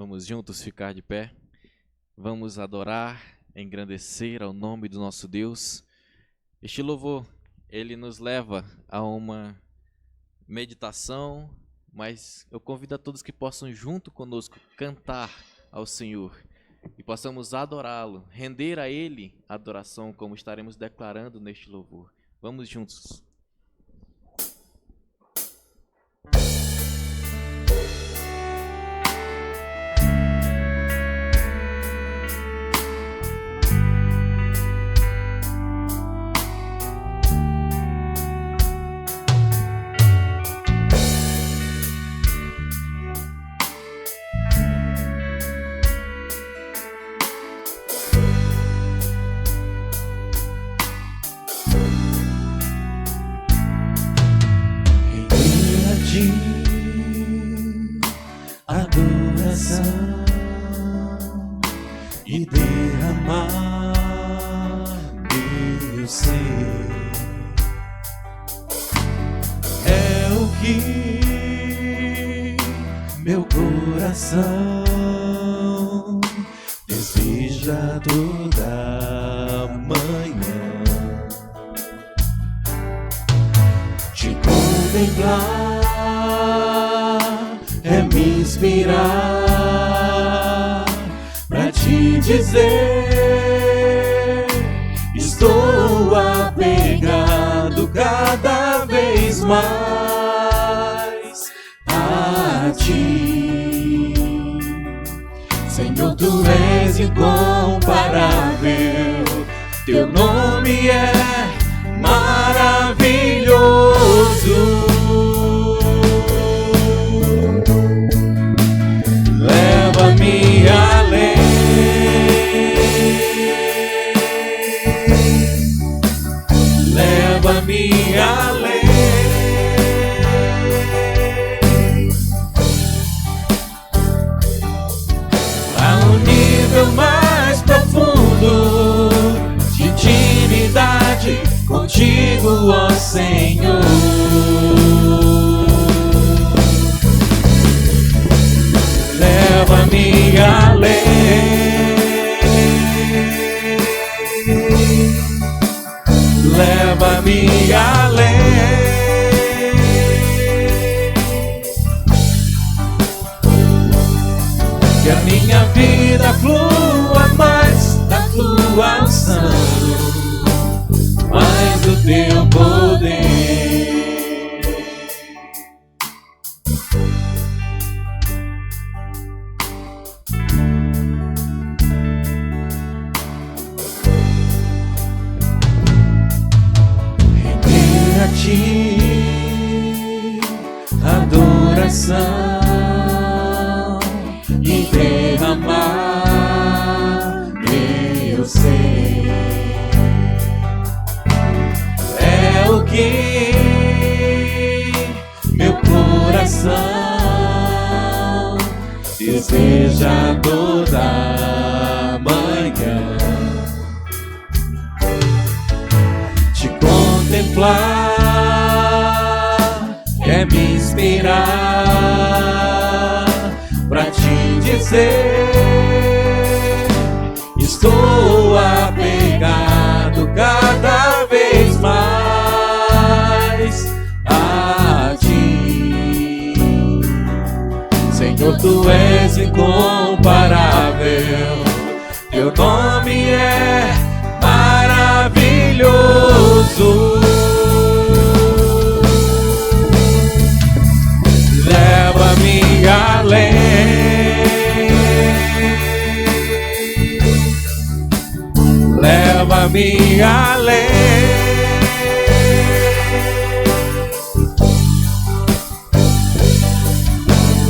Vamos juntos ficar de pé. Vamos adorar, engrandecer ao nome do nosso Deus. Este louvor, ele nos leva a uma meditação, mas eu convido a todos que possam junto conosco cantar ao Senhor e possamos adorá-lo, render a Ele a adoração como estaremos declarando neste louvor. Vamos juntos. Adoração e derramar meu ser é o que meu coração deseja toda manhã. Te contemplar é me inspirar pra te dizer: estou apegado cada vez mais a ti. Senhor, tu és incomparável, teu nome é maravilhoso. Leva-me além, leva-me além, a um nível mais profundo de intimidade contigo, ó Senhor. Leva-me além, leva-me além, que a minha vida flua mais da tua unção, mais do teu poder. Adoração e derramar meu ser é o que meu coração deseja toda manhã. Te contemplar é me inspirar pra te dizer: estou apegado cada vez mais a ti. Senhor, tu és incomparável, teu nome é maravilhoso. Leva-me além, leva-me além,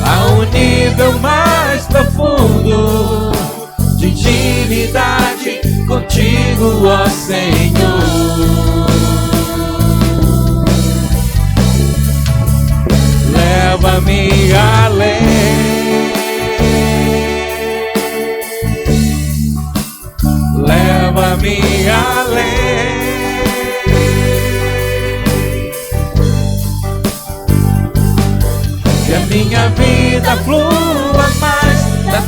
a um nível mais profundo de intimidade contigo, ó Senhor. Leva-me além, leva-me além, que a minha vida flua mais da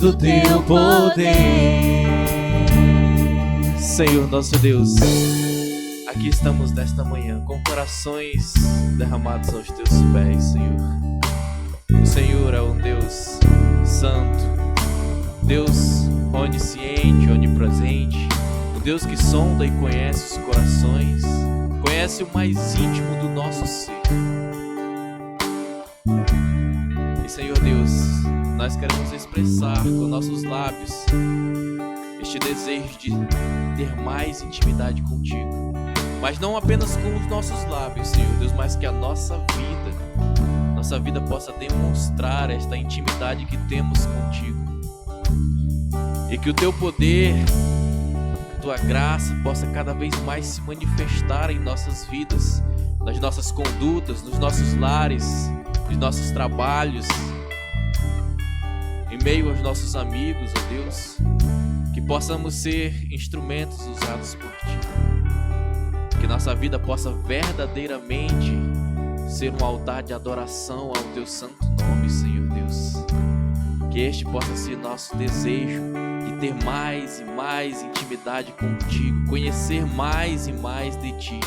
do teu poder. Senhor nosso Deus, aqui estamos nesta manhã com corações derramados aos teus pés, Senhor. O Senhor é um Deus santo, Deus onisciente, onipresente, o Deus que sonda e conhece os corações, conhece o mais íntimo do nosso ser. E Senhor Deus, nós queremos expressar com nossos lábios este desejo de ter mais intimidade contigo, mas não apenas com os nossos lábios, Senhor Deus, mas que a nossa vida possa demonstrar esta intimidade que temos contigo, e que o teu poder, tua graça possa cada vez mais se manifestar em nossas vidas, nas nossas condutas, nos nossos lares, nos nossos trabalhos, em meio aos nossos amigos, ó Deus, que possamos ser instrumentos usados por Ti, que nossa vida possa verdadeiramente ser um altar de adoração ao Teu santo nome, Senhor Deus, que este possa ser nosso desejo de ter mais e mais intimidade contigo, conhecer mais e mais de Ti,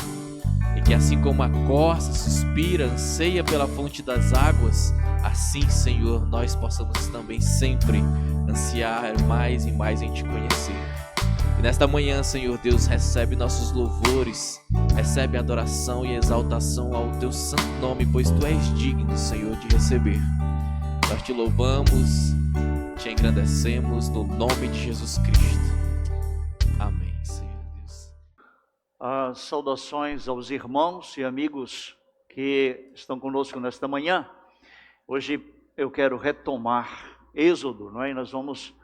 e que assim como a corça suspira, anseia pela fonte das águas, assim, Senhor, nós possamos também sempre ansiar mais e mais em Te conhecer. E nesta manhã, Senhor Deus, recebe nossos louvores, recebe adoração e exaltação ao Teu santo nome, pois Tu és digno, Senhor, de receber. Nós Te louvamos, Te engrandecemos no nome de Jesus Cristo. Amém, Senhor Deus. Saudações aos irmãos e amigos que estão conosco nesta manhã. Hoje eu quero retomar Êxodo, não é? E nós vamos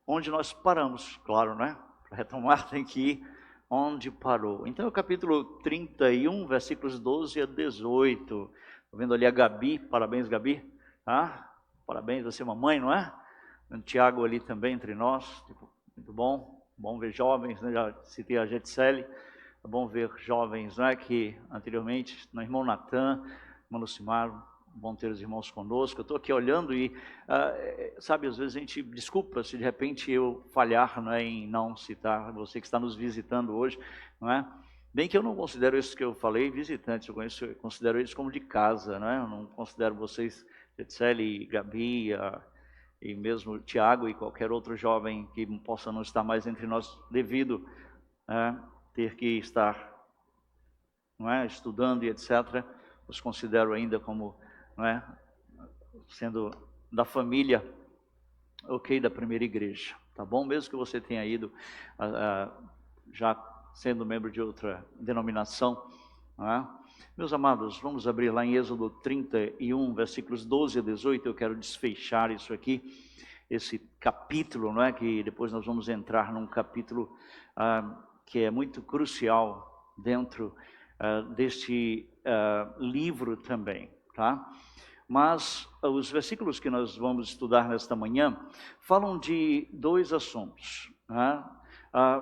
onde nós paramos, claro, né? Para retomar tem que ir onde parou. Então, o capítulo 31, versículos 12 a 18. Estou vendo ali a Gabi, parabéns, Gabi. Parabéns, você é mamãe, não é? O Tiago ali também entre nós, muito bom. Bom ver jovens, né? Já citei a Getselli. É bom ver jovens, não é? Que anteriormente, no irmão Natan, irmão Lucimar, bom ter os irmãos conosco. Eu estou aqui olhando e, sabe, às vezes a gente desculpa se de repente eu falhar, não é, em não citar você que está nos visitando hoje, não é? Bem que eu não considero isso que eu falei visitantes, eu considero eles como de casa, não é? Eu não considero vocês, Etceli, Gabi, e mesmo Tiago e qualquer outro jovem que possa não estar mais entre nós devido a ter que estar, não é, estudando e etc. Os considero ainda como, não é, sendo da família, ok, da primeira igreja, tá bom? Mesmo que você tenha ido já sendo membro de outra denominação, não é? Meus amados, vamos abrir lá em Êxodo 31, versículos 12 a 18, eu quero desfechar isso aqui, esse capítulo, não é? Que depois nós vamos entrar num capítulo que é muito crucial dentro deste livro também, tá? Mas os versículos que nós vamos estudar nesta manhã falam de dois assuntos, né?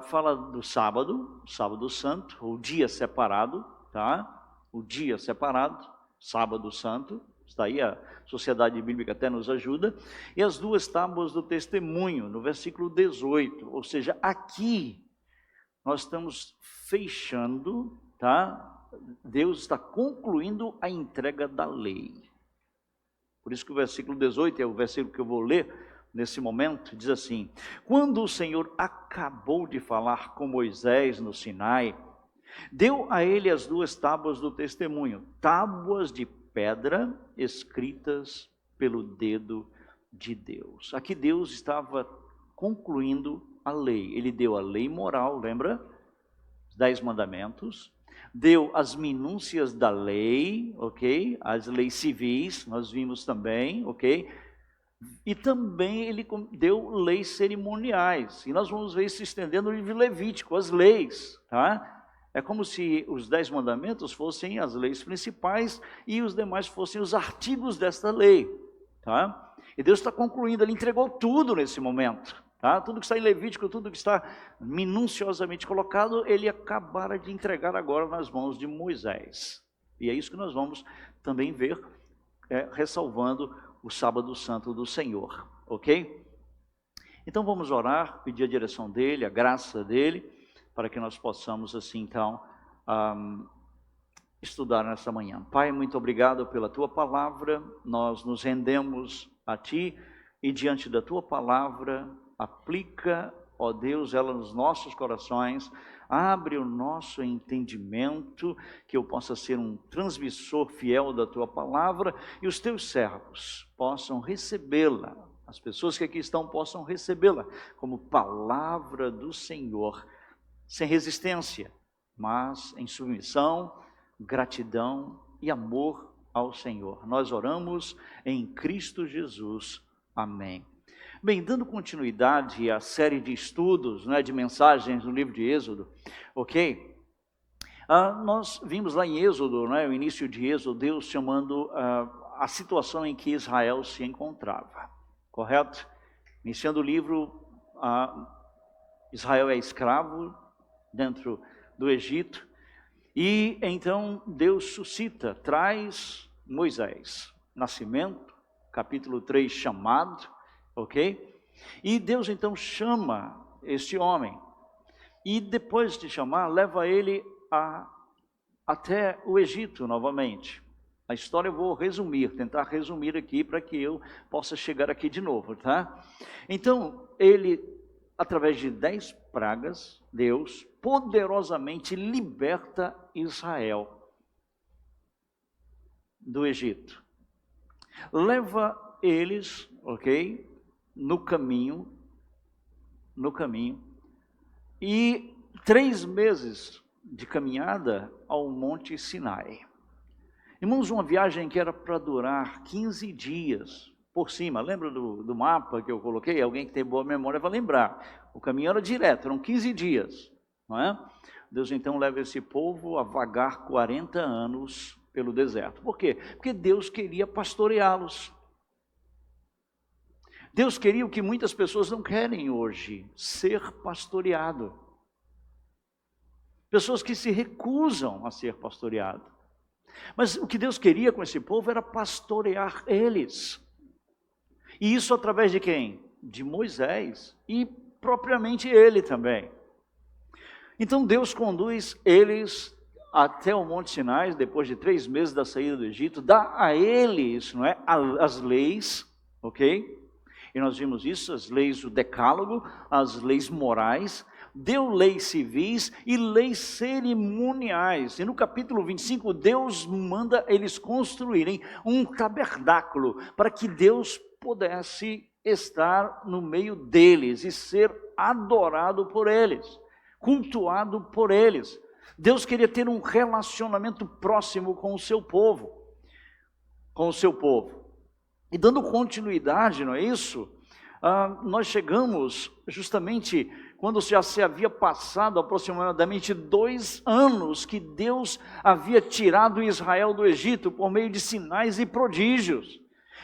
Fala do sábado, sábado santo, o dia separado, tá? O dia separado, sábado santo, está aí, a Sociedade Bíblica até nos ajuda, e as duas tábuas do testemunho, no versículo 18, ou seja, aqui nós estamos fechando, tá? Deus está concluindo a entrega da lei. Por isso que o versículo 18 é o versículo que eu vou ler nesse momento, diz assim: quando o Senhor acabou de falar com Moisés no Sinai, deu a ele as duas tábuas do testemunho, tábuas de pedra escritas pelo dedo de Deus. Aqui Deus estava concluindo a lei. Ele deu a lei moral, lembra? Os 10 mandamentos. Deu as minúcias da lei, ok? As leis civis, nós vimos também, ok? E também ele deu leis cerimoniais. E nós vamos ver isso se estendendo no livro Levítico, as leis, tá? É como se os 10 mandamentos fossem as leis principais e os demais fossem os artigos desta lei, tá? E Deus está concluindo, Ele entregou tudo nesse momento, tá? Tudo que está em Levítico, tudo que está minuciosamente colocado, Ele acabara de entregar agora nas mãos de Moisés. E é isso que nós vamos também ver, ressalvando o sábado santo do Senhor, ok? Então vamos orar, pedir a direção dele, a graça dele, para que nós possamos assim então estudar nessa manhã. Pai, muito obrigado pela tua palavra, nós nos rendemos a ti e diante da tua palavra, aplica, ó Deus, ela nos nossos corações, abre o nosso entendimento, que eu possa ser um transmissor fiel da tua palavra e os teus servos possam recebê-la, as pessoas que aqui estão possam recebê-la como palavra do Senhor, sem resistência, mas em submissão, gratidão e amor ao Senhor. Nós oramos em Cristo Jesus. Amém. Bem, dando continuidade à série de estudos, de mensagens no livro de Êxodo, ok? Nós vimos lá em Êxodo, o início de Êxodo, Deus chamando a situação em que Israel se encontrava, correto? Iniciando o livro, Israel é escravo dentro do Egito, e então Deus suscita, traz Moisés, nascimento, capítulo 3, chamado, ok? E Deus então chama este homem, e depois de chamar, leva ele até o Egito novamente. A história eu vou tentar resumir aqui, para que eu possa chegar aqui de novo, tá? Então, ele, através de 10 pragas, Deus poderosamente liberta Israel do Egito. Leva eles, ok, no caminho, e 3 meses de caminhada ao Monte Sinai. Irmãos, uma viagem que era para durar 15 dias por cima. Lembra do mapa que eu coloquei? Alguém que tem boa memória vai lembrar. O caminho era direto, eram 15 dias, não é? Deus então leva esse povo a vagar 40 anos pelo deserto. Por quê? Porque Deus queria pastoreá-los. Deus queria o que muitas pessoas não querem hoje, ser pastoreado. Pessoas que se recusam a ser pastoreado. Mas o que Deus queria com esse povo era pastorear eles. E isso através de quem? De Moisés e propriamente ele também. Então Deus conduz eles até o Monte Sinai, depois de 3 meses da saída do Egito, dá a eles, as leis, ok? E nós vimos isso, as leis, o decálogo, as leis morais, deu leis civis e leis cerimoniais. E no capítulo 25, Deus manda eles construírem um tabernáculo, para que Deus pudesse estar no meio deles e ser adorado por eles, cultuado por eles. Deus queria ter um relacionamento próximo com o seu povo, E dando continuidade, não é isso? Nós chegamos justamente quando já se havia passado aproximadamente 2 anos que Deus havia tirado Israel do Egito por meio de sinais e prodígios.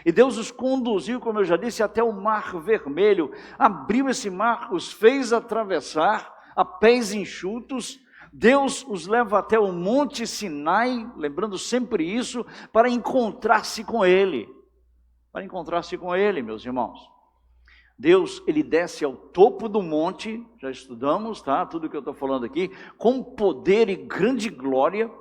E Deus os conduziu, como eu já disse, até o Mar Vermelho, abriu esse mar, os fez atravessar a pés enxutos. Deus os leva até o Monte Sinai, lembrando sempre isso, para encontrar-se com Ele. Meus irmãos. Deus, Ele desce ao topo do monte, já estudamos, tá? Tudo que eu estou falando aqui, com poder e grande glória,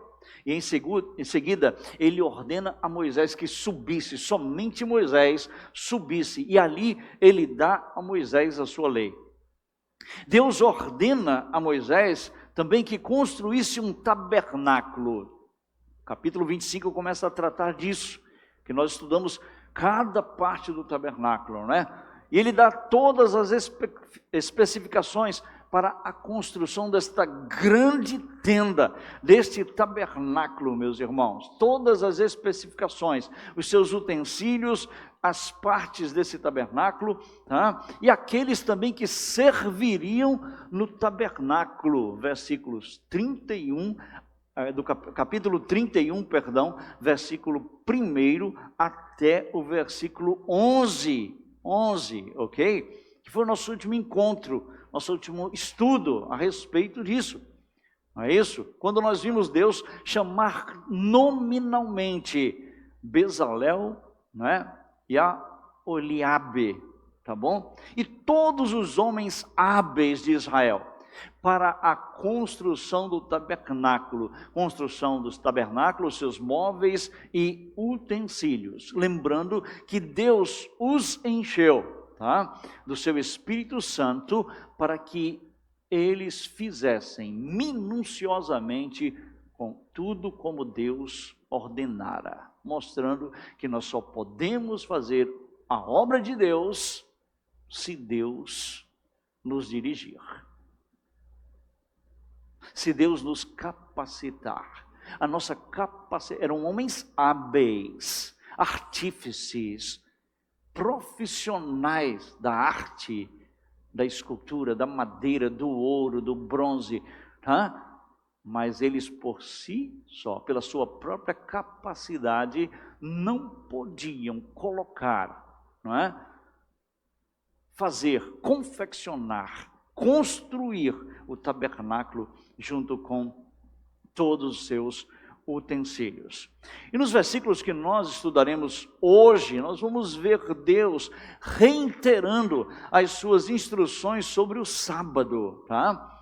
e em seguida, Ele ordena a Moisés que subisse, somente Moisés subisse, e ali Ele dá a Moisés a sua lei. Deus ordena a Moisés também que construísse um tabernáculo. Capítulo 25 começa a tratar disso, que nós estudamos cada parte do tabernáculo, E ele dá todas as especificações para a construção desta grande tenda, deste tabernáculo, meus irmãos. Todas as especificações, os seus utensílios, as partes desse tabernáculo, tá? E aqueles também que serviriam no tabernáculo, versículos 31, do capítulo 31, versículo 1 até o versículo 11, ok? Que foi o nosso último encontro, nosso último estudo a respeito disso. Não é isso? Quando nós vimos Deus chamar nominalmente Bezalel, e a Oliabe, tá bom? E todos os homens hábeis de Israel para a construção do tabernáculo, construção dos tabernáculos, seus móveis e utensílios. Lembrando que Deus os encheu, tá, do seu Espírito Santo para que eles fizessem minuciosamente com tudo como Deus ordenara, mostrando que nós só podemos fazer a obra de Deus se Deus nos dirigir. Se Deus nos capacitar. A nossa capacidade, eram homens hábeis, artífices, profissionais da arte, da escultura, da madeira, do ouro, do bronze, tá? Mas eles por si só, pela sua própria capacidade, não podiam colocar, não é? Fazer, confeccionar, construir o tabernáculo junto com todos os seus utensílios. E nos versículos que nós estudaremos hoje, nós vamos ver Deus reiterando as suas instruções sobre o sábado, tá?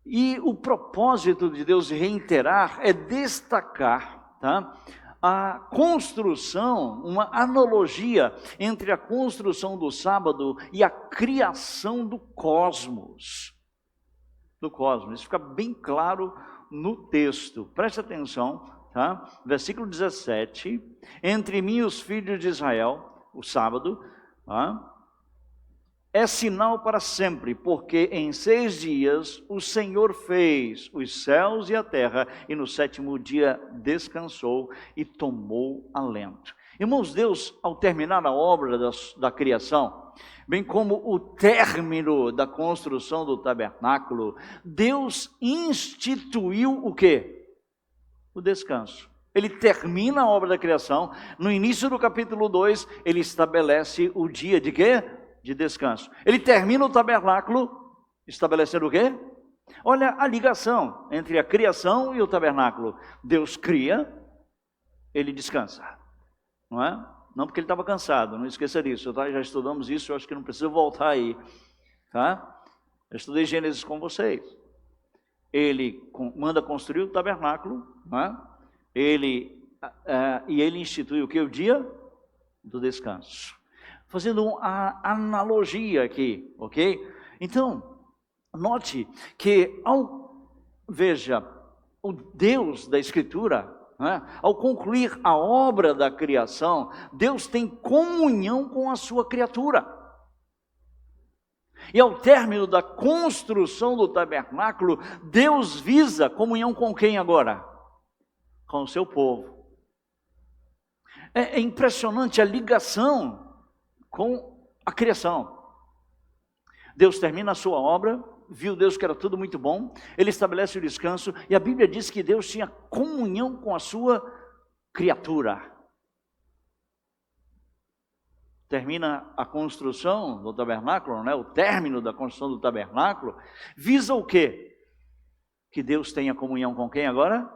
E o propósito de Deus reiterar é destacar, tá, a construção, uma analogia entre a construção do sábado e a criação do cosmos. Isso fica bem claro no texto. Preste atenção, tá? Versículo 17. Entre mim e os filhos de Israel, o sábado, tá, é sinal para sempre, porque em 6 dias o Senhor fez os céus e a terra, e no 7º dia descansou e tomou alento. Irmãos, Deus, ao terminar a obra da criação, bem como o término da construção do tabernáculo, Deus instituiu o quê? O descanso. Ele termina a obra da criação, no início do capítulo 2, ele estabelece o dia de quê? De descanso. Ele termina o tabernáculo, estabelecendo o quê? Olha a ligação entre a criação e o tabernáculo. Deus cria, ele descansa, não é? Não porque ele estava cansado, não esqueça disso, tá? Já estudamos isso, eu acho que não precisa voltar aí, tá? Eu estudei Gênesis com vocês. Ele manda construir o tabernáculo, não é? E ele institui o que? O dia do descanso. Fazendo uma analogia aqui, ok? Então, note que veja, o Deus da Escritura, né, ao concluir a obra da criação, Deus tem comunhão com a sua criatura. E ao término da construção do tabernáculo, Deus visa comunhão com quem agora? Com o seu povo. É impressionante a ligação com a criação. Deus termina a sua obra, viu Deus que era tudo muito bom, ele estabelece o descanso, e a Bíblia diz que Deus tinha comunhão com a sua criatura. Termina a construção do tabernáculo, né? O término da construção do tabernáculo, visa o quê? Que Deus tenha comunhão com quem agora?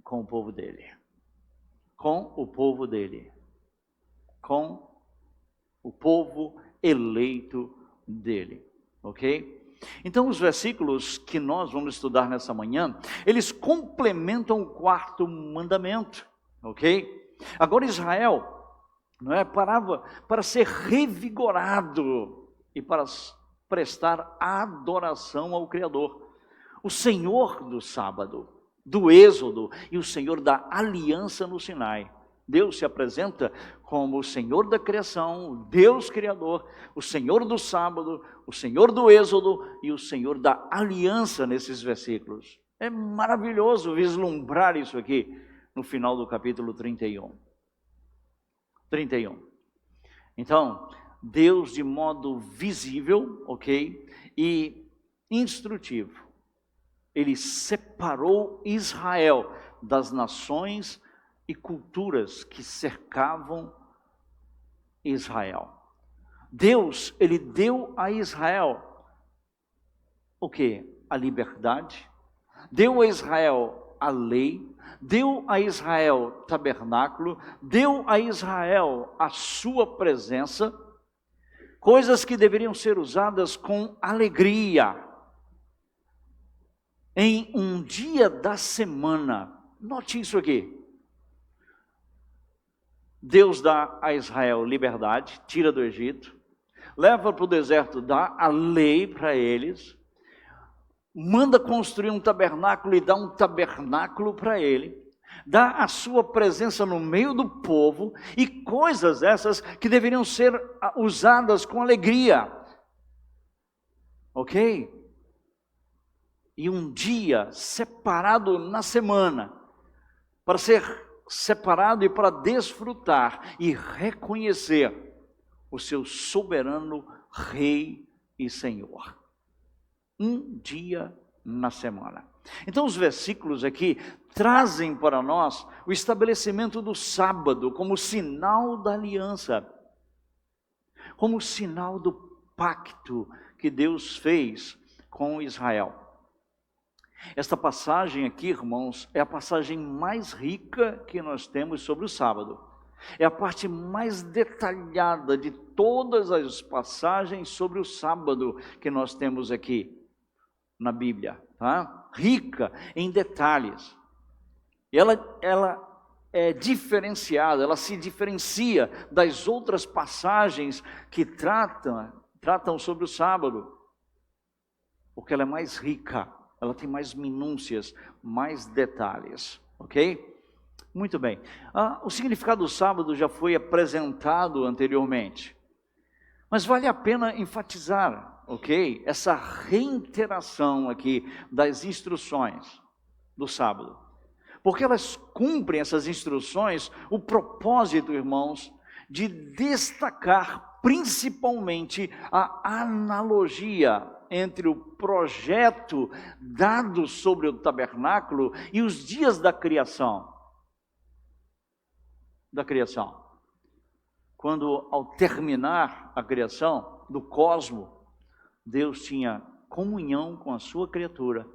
Com o povo dele. Com o povo dele. Com o povo eleito dele, ok? Então os versículos que nós vamos estudar nessa manhã, eles complementam o 4º mandamento, ok? Agora Israel, não é, parava para ser revigorado e para prestar adoração ao Criador, o Senhor do sábado, do êxodo e o Senhor da aliança no Sinai. Deus se apresenta como o Senhor da criação, o Deus criador, o Senhor do sábado, o Senhor do êxodo e o Senhor da aliança nesses versículos. É maravilhoso vislumbrar isso aqui no final do capítulo 31. Então, Deus de modo visível, ok, e instrutivo, ele separou Israel das nações e culturas que cercavam Israel. Deus, ele deu a Israel o quê? A liberdade, deu a Israel a lei, deu a Israel tabernáculo, deu a Israel a sua presença, Coisas que deveriam ser usadas com alegria. Em um dia da semana, note isso aqui. Deus dá a Israel liberdade, tira do Egito, leva para o deserto, dá a lei para eles, manda construir um tabernáculo e dá um tabernáculo para ele, dá a sua presença no meio do povo e coisas essas que deveriam ser usadas com alegria. Ok? E um dia separado na semana, para ser separado e para desfrutar e reconhecer o seu soberano Rei e Senhor. Um dia na semana. Então os versículos aqui trazem para nós o estabelecimento do sábado como sinal da aliança, como sinal do pacto que Deus fez com Israel. Esta passagem aqui, irmãos, é a passagem mais rica que nós temos sobre o sábado. É a parte mais detalhada de todas as passagens sobre o sábado que nós temos aqui na Bíblia, tá? Rica em detalhes. E ela é diferenciada, ela se diferencia das outras passagens que tratam sobre o sábado, porque ela é mais rica. Ela tem mais minúcias, mais detalhes, ok? Muito bem. O significado do sábado já foi apresentado anteriormente. Mas vale a pena enfatizar, ok? Essa reiteração aqui das instruções do sábado. Porque elas cumprem, essas instruções, o propósito, irmãos, de destacar principalmente a analogia entre o projeto dado sobre o tabernáculo e os dias da criação. Quando, ao terminar a criação do cosmos, Deus tinha comunhão com a sua criatura.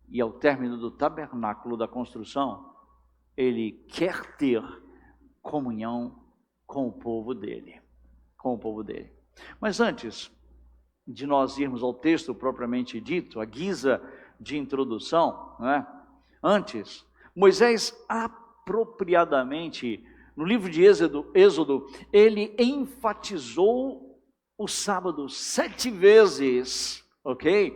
E ao término do tabernáculo, da construção, Ele quer ter comunhão com o povo dele. Mas antes de nós irmos ao texto propriamente dito, a guisa de introdução, né? Antes, Moisés apropriadamente, no livro de Êxodo, ele enfatizou o sábado 7 vezes, ok?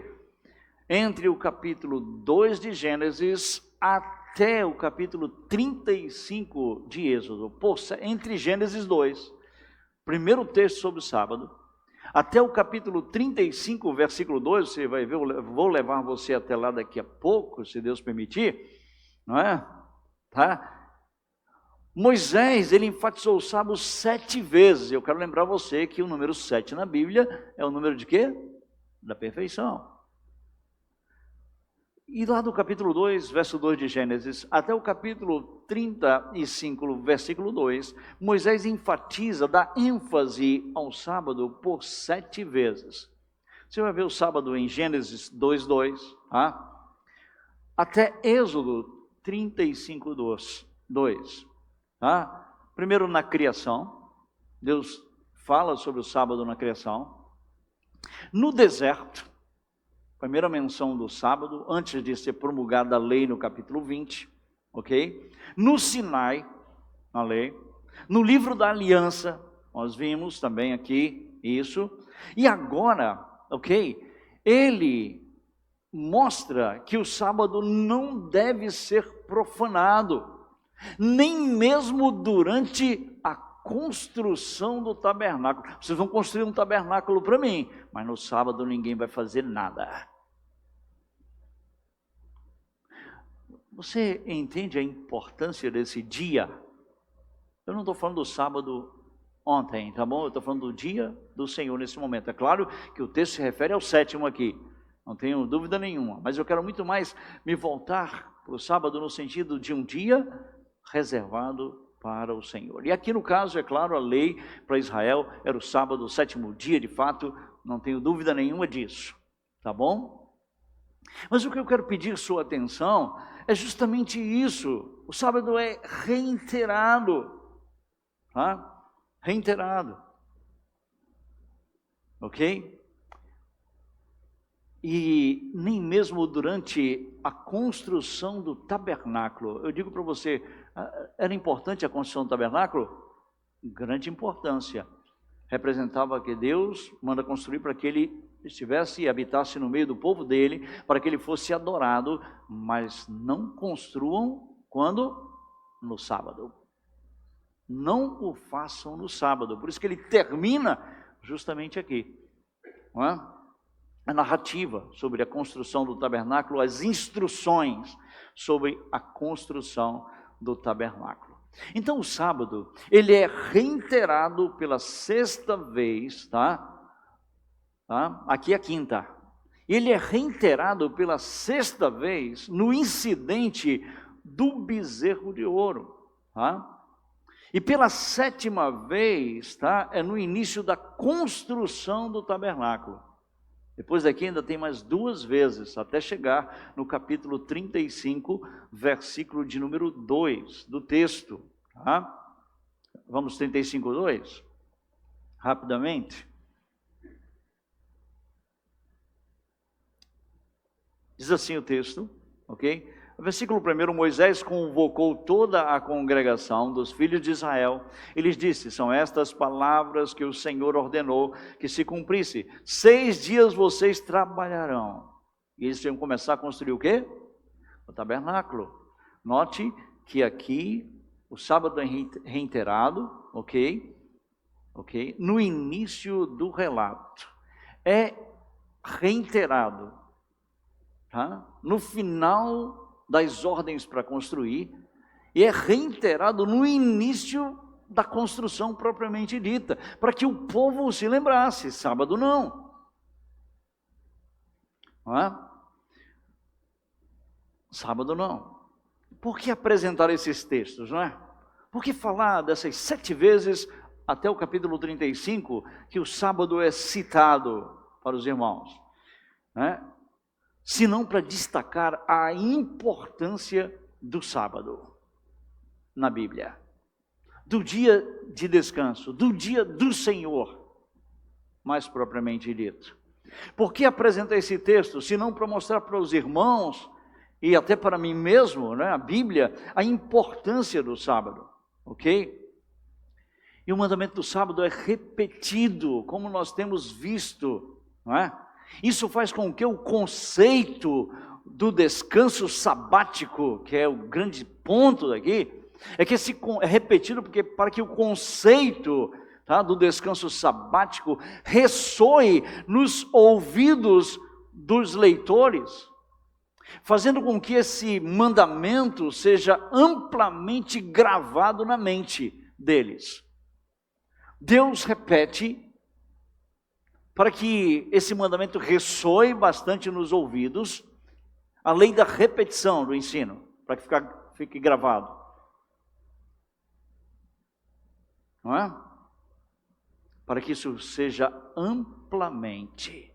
Entre o capítulo 2 de Gênesis até o capítulo 35 de Êxodo, entre Gênesis 2, primeiro texto sobre o sábado, até o capítulo 35, versículo 2, você vai ver, eu vou levar você até lá daqui a pouco, se Deus permitir, não é? Tá? Moisés, ele enfatizou o sábado 7 vezes. Eu quero lembrar você que o número 7 na Bíblia é o número de quê? Da perfeição. E lá do capítulo 2, verso 2 de Gênesis, até o capítulo 35, versículo 2, Moisés enfatiza, dá ênfase ao sábado por 7 vezes. Você vai ver o sábado em Gênesis 2:2, tá? Até Êxodo 35:2, tá? Primeiro na criação, Deus fala sobre o sábado na criação. No deserto, primeira menção do sábado, antes de ser promulgada a lei no capítulo 20, ok? No Sinai, na lei. No livro da aliança, nós vimos também aqui isso. E agora, ok? Ele mostra que o sábado não deve ser profanado, nem mesmo durante a construção do tabernáculo. Vocês vão construir um tabernáculo para mim, mas no sábado ninguém vai fazer nada. Você entende a importância desse dia? Eu não estou falando do sábado ontem, tá bom? Eu estou falando do dia do Senhor nesse momento. É claro que o texto se refere ao 7º aqui, não tenho dúvida nenhuma. Mas eu quero muito mais me voltar para o sábado no sentido de um dia reservado para o Senhor. E aqui no caso, é claro, a lei para Israel era o sábado, o 7º dia, de fato, não tenho dúvida nenhuma disso, tá bom? Mas o que eu quero pedir sua atenção é justamente isso. O sábado é reiterado, tá? Reiterado. ok? E nem mesmo durante a construção do tabernáculo, eu digo para você, era importante a construção do tabernáculo? Grande importância. Representava que Deus manda construir para que ele estivesse e habitasse no meio do povo dele, para que ele fosse adorado, mas não construam quando? No sábado. Não o façam no sábado. Por isso que ele termina justamente aqui, não é? A narrativa sobre a construção do tabernáculo, as instruções sobre a construção do tabernáculo. Então o sábado, ele é reiterado pela sexta vez, tá? Aqui é a quinta. Ele é reiterado pela sexta vez no incidente do bezerro de ouro, tá? E pela sétima vez, tá? É no início da construção do tabernáculo. Depois daqui ainda tem mais 2 vezes, até chegar no capítulo 35, versículo de número 2 do texto. Tá? Vamos 35:2? Rapidamente. Diz assim o texto, ok? Versículo 1, Moisés convocou toda a congregação dos filhos de Israel e lhes disse, são estas palavras que o Senhor ordenou que se cumprisse. 6 dias vocês trabalharão. E eles iam começar a construir o quê? O tabernáculo. Note que aqui o sábado é reiterado, ok? No início do relato. É reiterado, tá? No final das ordens para construir, e é reiterado no início da construção propriamente dita, para que o povo se lembrasse, sábado não é? Sábado não. Por que apresentar esses textos, não é? Por que falar dessas 7 vezes, até o capítulo 35, que o sábado é citado para os irmãos, né? Senão para destacar a importância do sábado na Bíblia, do dia de descanso, do dia do Senhor, mais propriamente dito. Por que apresentar esse texto? Senão para mostrar para os irmãos, e até para mim mesmo, né, a Bíblia, a importância do sábado, ok? E o mandamento do sábado é repetido, como nós temos visto, não é? Isso faz com que o conceito do descanso sabático, que é o grande ponto daqui, é que é repetido porque para que o conceito, tá, do descanso sabático ressoe nos ouvidos dos leitores, fazendo com que esse mandamento seja amplamente gravado na mente deles. Deus repete para que esse mandamento ressoe bastante nos ouvidos, além da repetição do ensino, para que fique gravado. Não é? Para que isso seja amplamente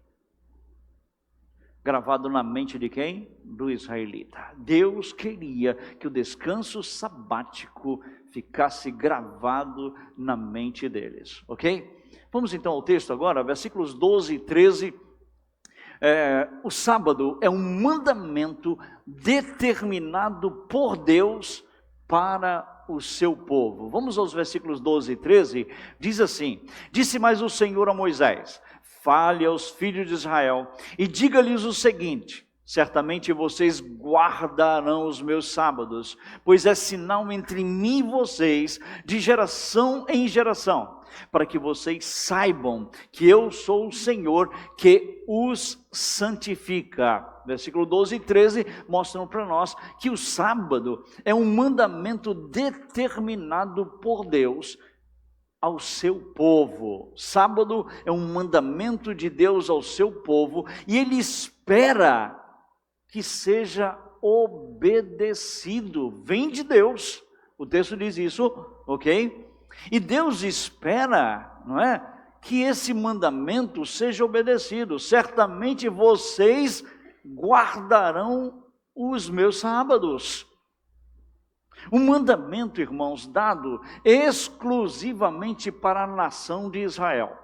gravado na mente de quem? Do israelita. Deus queria que o descanso sabático ficasse gravado na mente deles, ok? Vamos então ao texto agora, versículos 12 e 13. O sábado é um mandamento determinado por Deus para o seu povo. Vamos aos versículos 12 e 13. Diz assim: disse mais o Senhor a Moisés: fale aos filhos de Israel e diga-lhes o seguinte: certamente vocês guardarão os meus sábados, pois é sinal entre mim e vocês, de geração em geração, para que vocês saibam que eu sou o Senhor que os santifica. Versículo 12 e 13 mostram para nós que o sábado é um mandamento determinado por Deus ao seu povo. Sábado é um mandamento de Deus ao seu povo e Ele espera que seja obedecido. Vem de Deus, o texto diz isso, ok? E Deus espera, não é, que esse mandamento seja obedecido. Certamente vocês guardarão os meus sábados. Um mandamento, irmãos, dado exclusivamente para a nação de Israel.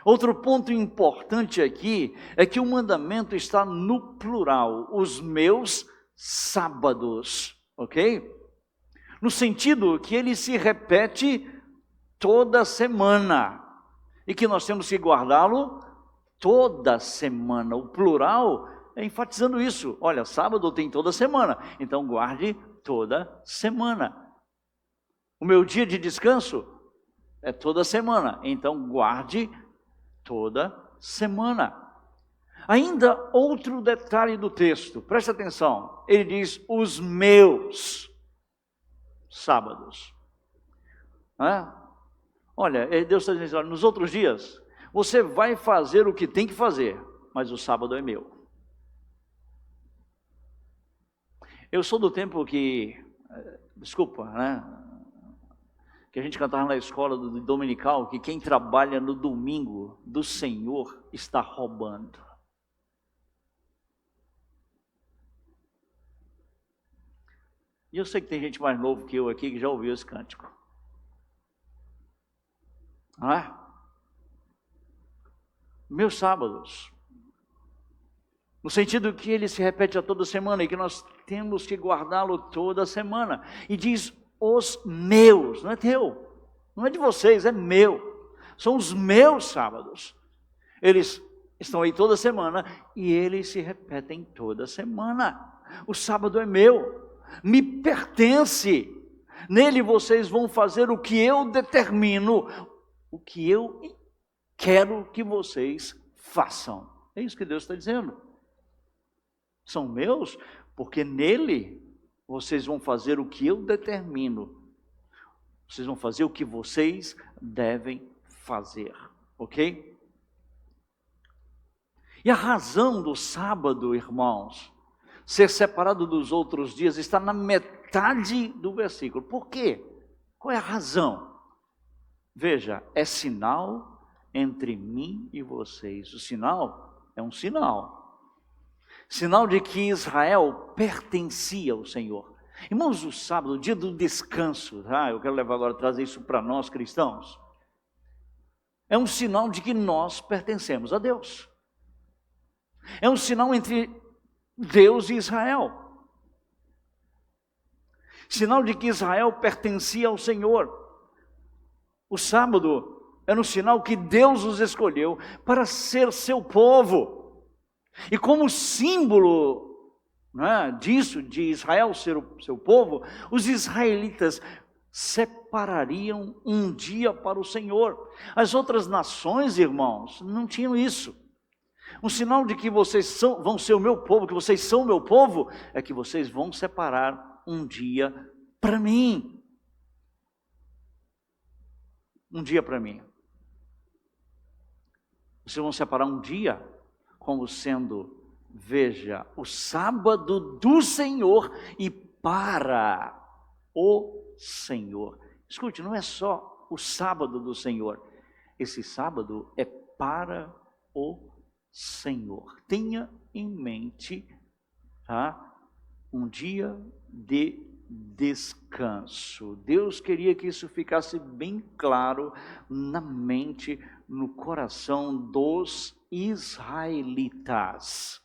Outro ponto importante aqui é que o mandamento está no plural, os meus sábados, ok? No sentido que ele se repete toda semana e que nós temos que guardá-lo toda semana. O plural é enfatizando isso. Olha, sábado tem toda semana, então guarde toda semana. O meu dia de descanso é toda semana, então guarde toda semana. Ainda outro detalhe do texto, presta atenção, ele diz os meus sábados. Olha, Deus está dizendo, olha, nos outros dias, você vai fazer o que tem que fazer, mas o sábado é meu. Eu sou do tempo que, desculpa, que a gente cantava na escola do dominical, que quem trabalha no domingo do Senhor está roubando. E eu sei que tem gente mais novo que eu aqui que já ouviu esse cântico. Não é? Meus sábados. No sentido que ele se repete a toda semana e que nós temos que guardá-lo toda semana. E diz os meus, não é teu, não é de vocês, é meu. São os meus sábados. Eles estão aí toda semana e eles se repetem toda semana. O sábado é meu, me pertence. Nele vocês vão fazer o que eu determino, o que eu quero que vocês façam. É isso que Deus está dizendo. São meus, porque nele vocês vão fazer o que eu determino. Vocês vão fazer o que vocês devem fazer, ok? E a razão do sábado, irmãos, ser separado dos outros dias, está na metade do versículo. Por quê? Qual é a razão? Veja, é sinal entre mim e vocês. O sinal é um sinal. Sinal de que Israel pertencia ao Senhor. Irmãos, o sábado, o dia do descanso, eu quero levar agora, trazer isso para nós cristãos. É um sinal de que nós pertencemos a Deus. É um sinal entre Deus e Israel. Sinal de que Israel pertencia ao Senhor. O sábado era um sinal que Deus os escolheu para ser seu povo. E como símbolo disso, de Israel ser o seu povo, os israelitas separariam um dia para o Senhor. As outras nações, irmãos, não tinham isso. Um sinal de que vocês vão ser o meu povo, que vocês são o meu povo, é que vocês vão separar um dia para mim. Um dia para mim. Vocês vão separar um dia como sendo, veja, o sábado do Senhor e para o Senhor. Escute, não é só o sábado do Senhor. Esse sábado é para o Senhor. Tenha em mente, um dia de descanso. Deus queria que isso ficasse bem claro na mente, no coração dos israelitas.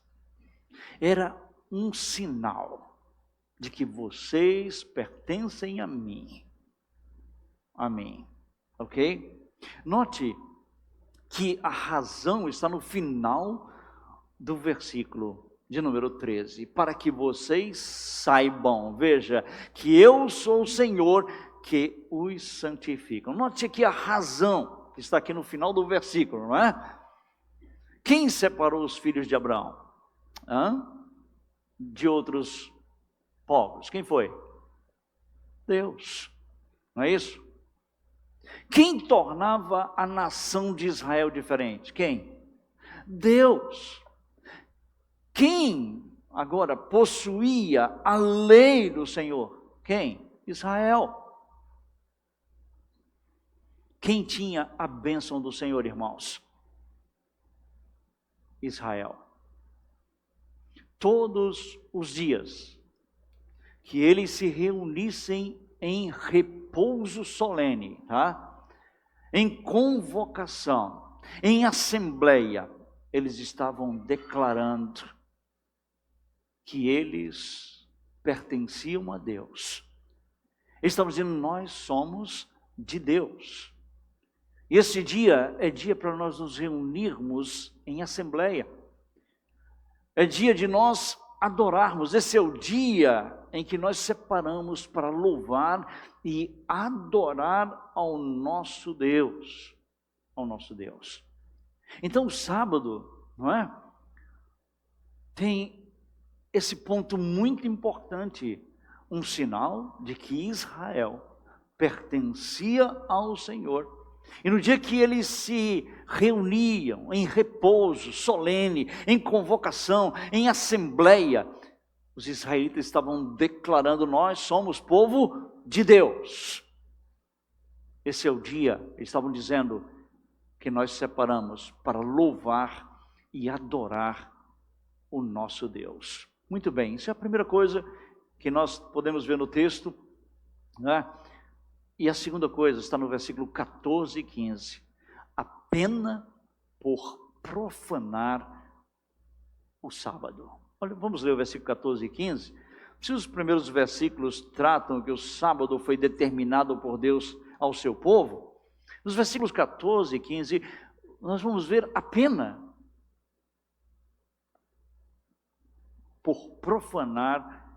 Era um sinal de que vocês pertencem a mim. Amém. Ok? Note que a razão está no final do versículo de número 13. Para que vocês saibam, veja, que eu sou o Senhor que os santifica. Note que a razão está aqui no final do versículo, não é? Quem separou os filhos de Abraão? De outros povos? Quem foi? Deus. Não é isso? Quem tornava a nação de Israel diferente? Quem? Deus. Quem agora possuía a lei do Senhor? Quem? Israel. Quem tinha a bênção do Senhor, irmãos? Israel. Todos os dias que eles se reunissem em repouso solene, em convocação, Em assembleia, eles estavam declarando que eles pertenciam a Deus. Eles estavam dizendo: nós somos de Deus. E esse dia é dia para nós nos reunirmos em assembleia. É dia de nós adorarmos. Esse é o dia em que nós separamos para louvar e adorar ao nosso Deus. Ao nosso Deus. Então o sábado, não é? Tem esse ponto muito importante, um sinal de que Israel pertencia ao Senhor. E no dia que eles se reuniam em repouso solene, em convocação, em assembleia, os israelitas estavam declarando: nós somos povo de Deus. Esse é o dia, eles estavam dizendo, que nós separamos para louvar e adorar o nosso Deus. Muito bem, isso é a primeira coisa que nós podemos ver no texto, né? E a segunda coisa está no versículo 14 e 15. A pena por profanar o sábado. Olha, vamos ler o versículo 14 e 15. Se os primeiros versículos tratam que o sábado foi determinado por Deus ao seu povo, nos versículos 14 e 15, nós vamos ver a pena por profanar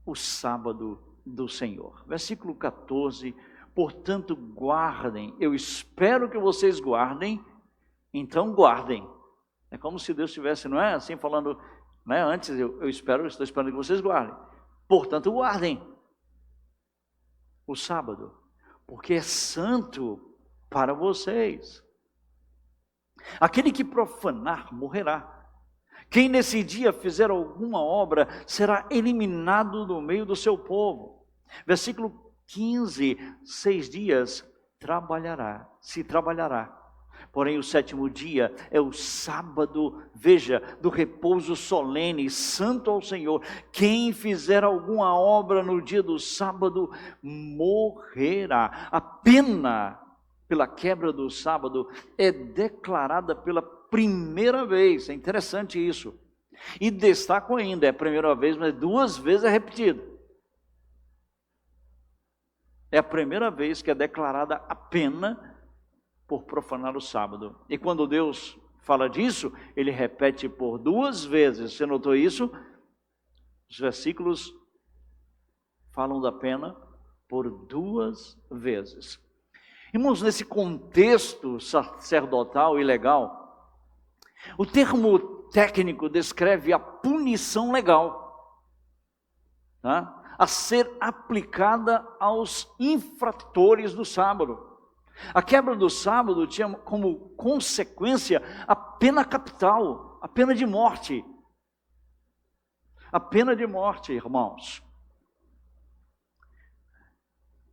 o sábado do Senhor. Versículo 14: portanto guardem, eu espero que vocês guardem, então guardem. É como se Deus estivesse, não é assim falando, né? Antes eu estou esperando que vocês guardem. Portanto guardem o sábado, porque é santo para vocês. Aquele que profanar morrerá. Quem nesse dia fizer alguma obra será eliminado do meio do seu povo. Versículo 15: 6 dias se trabalhará. Porém o sétimo dia é o sábado, veja, do repouso solene, santo ao Senhor. Quem fizer alguma obra no dia do sábado morrerá. A pena pela quebra do sábado é declarada pela primeira vez. É interessante isso. E destaco ainda, é a primeira vez, mas 2 vezes é repetido. É a primeira vez que é declarada a pena por profanar o sábado. E quando Deus fala disso, ele repete por 2 vezes. Você notou isso? Os versículos falam da pena por 2 vezes. Irmãos, nesse contexto sacerdotal e legal, o termo técnico descreve a punição legal, tá? A ser aplicada aos infratores do sábado. A quebra do sábado tinha como consequência a pena capital, a pena de morte. A pena de morte, irmãos.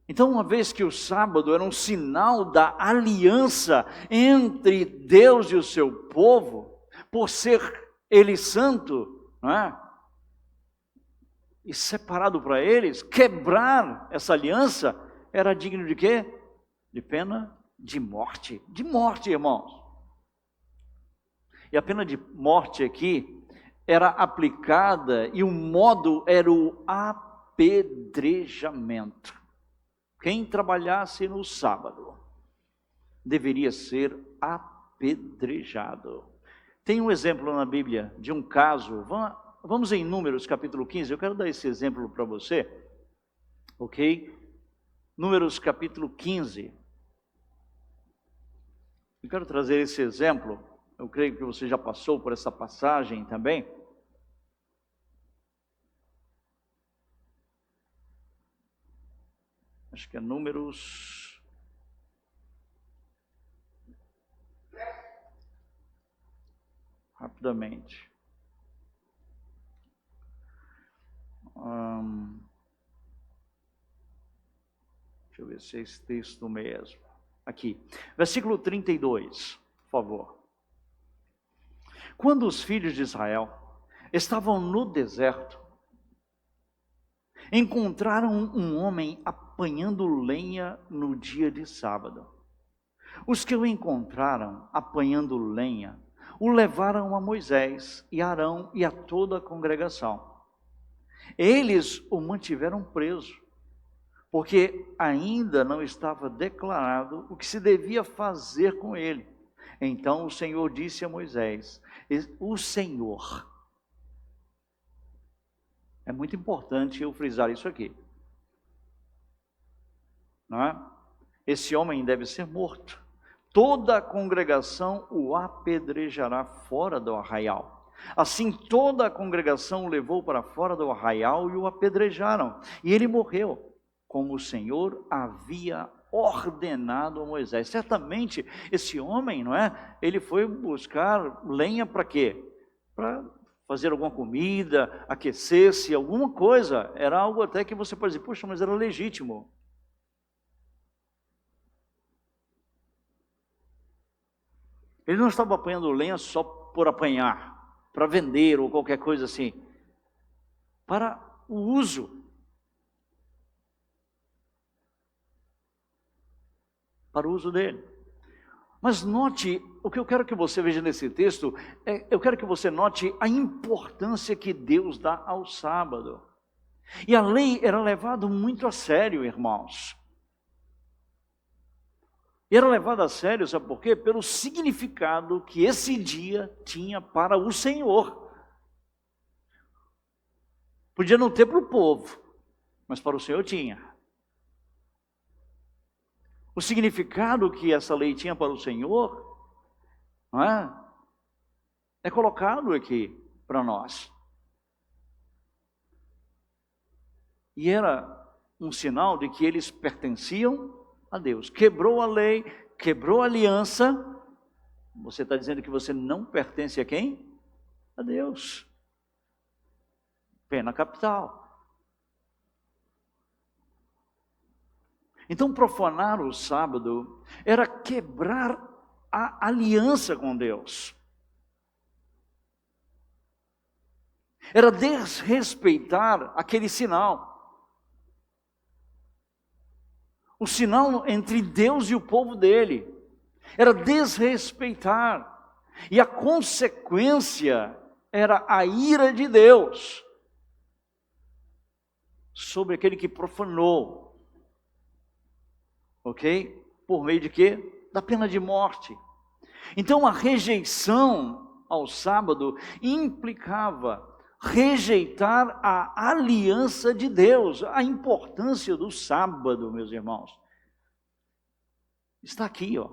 Então, uma vez que o sábado era um sinal da aliança entre Deus e o seu povo, por ser ele santo, não é? E separado para eles, quebrar essa aliança era digno de quê? De pena de morte. De morte, irmãos. E a pena de morte aqui era aplicada, e o modo era o apedrejamento. Quem trabalhasse no sábado deveria ser apedrejado. Tem um exemplo na Bíblia de um caso. Vamos em Números capítulo 15. Eu quero dar esse exemplo para você. Ok? Números capítulo 15. Eu quero trazer esse exemplo. Eu creio que você já passou por essa passagem também. Acho que é Números. Rapidamente. Deixa eu ver se é esse texto mesmo. Aqui, versículo 32, por favor. Quando os filhos de Israel estavam no deserto, encontraram um homem apanhando lenha no dia de sábado. Os que o encontraram apanhando lenha, o levaram a Moisés e Arão e a toda a congregação. Eles o mantiveram preso, porque ainda não estava declarado o que se devia fazer com ele. Então o Senhor disse a Moisés, o Senhor, é muito importante eu frisar isso aqui, não é? Esse homem deve ser morto. Toda a congregação o apedrejará fora do arraial. Assim toda a congregação o levou para fora do arraial e o apedrejaram. E ele morreu, como o Senhor havia ordenado a Moisés. Certamente esse homem, não é? Ele foi buscar lenha para quê? Para fazer alguma comida, aquecer-se, alguma coisa. Era algo até que você pode dizer, puxa, mas era legítimo. Ele não estava apanhando lenha só por apanhar, para vender ou qualquer coisa assim. Para o uso. Para o uso dele. Mas note, o que eu quero que você veja nesse texto, eu quero que você note a importância que Deus dá ao sábado. E a lei era levada muito a sério, irmãos. E era levada a sério, sabe por quê? Pelo significado que esse dia tinha para o Senhor. Podia não ter para o povo, mas para o Senhor tinha. O significado que essa lei tinha para o Senhor, não é colocado aqui para nós. E era um sinal de que eles pertenciam a Deus. Quebrou a lei, quebrou a aliança. Você está dizendo que você não pertence a quem? A Deus. Pena capital. Então, profanar o sábado era quebrar a aliança com Deus. Era desrespeitar aquele sinal. O sinal entre Deus e o povo dele. Era desrespeitar. E a consequência era a ira de Deus sobre aquele que profanou. Ok? Por meio de quê? Da pena de morte. Então a rejeição ao sábado implicava rejeitar a aliança de Deus. A importância do sábado, meus irmãos, está aqui, ó.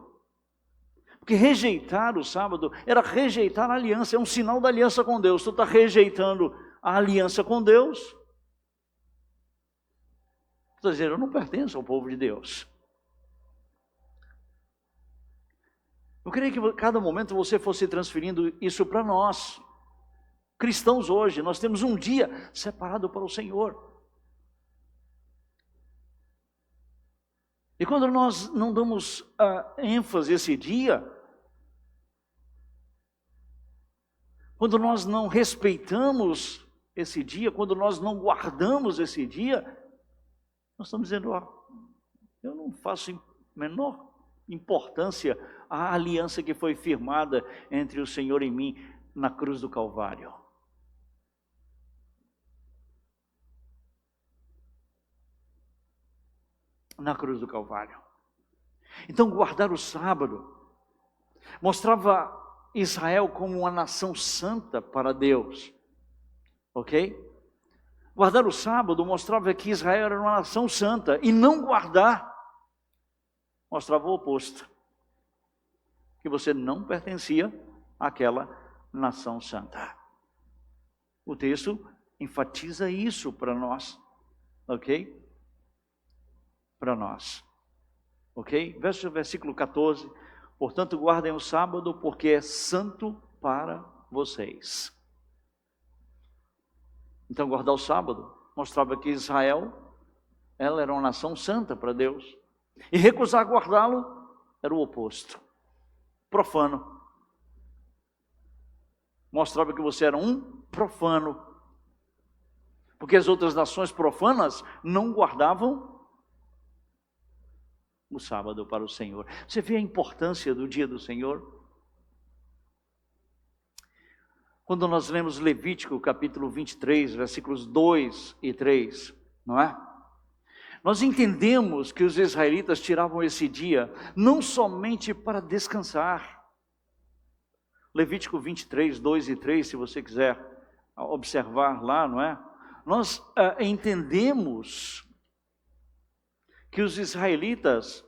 Porque rejeitar o sábado era rejeitar a aliança, é um sinal da aliança com Deus. Tu está rejeitando a aliança com Deus. Tu está dizendo, eu não pertenço ao povo de Deus. Eu queria que a cada momento você fosse transferindo isso para nós. Cristãos hoje, nós temos um dia separado para o Senhor. E quando nós não damos ênfase a esse dia, quando nós não respeitamos esse dia, quando nós não guardamos esse dia, nós estamos dizendo, eu não faço menor importância à aliança que foi firmada entre o Senhor e mim na cruz do Calvário. Na cruz do Calvário. Então, guardar o sábado mostrava Israel como uma nação santa para Deus. Ok? Guardar o sábado mostrava que Israel era uma nação santa. E não guardar mostrava o oposto. Que você não pertencia àquela nação santa. O texto enfatiza isso para nós. Ok? Para nós. Ok? Versículo 14. Portanto, guardem o sábado, porque é santo para vocês. Então, guardar o sábado mostrava que Israel, ela era uma nação santa para Deus. E recusar guardá-lo era o oposto. Profano. Mostrava que você era um profano. Porque as outras nações profanas não guardavam o sábado para o Senhor. Você vê a importância do dia do Senhor? Quando nós lemos Levítico capítulo 23, versículos 2 e 3, não é? Nós entendemos que os israelitas tiravam esse dia não somente para descansar. Levítico 23, 2 e 3, se você quiser observar lá, não é? Nós entendemos que os israelitas,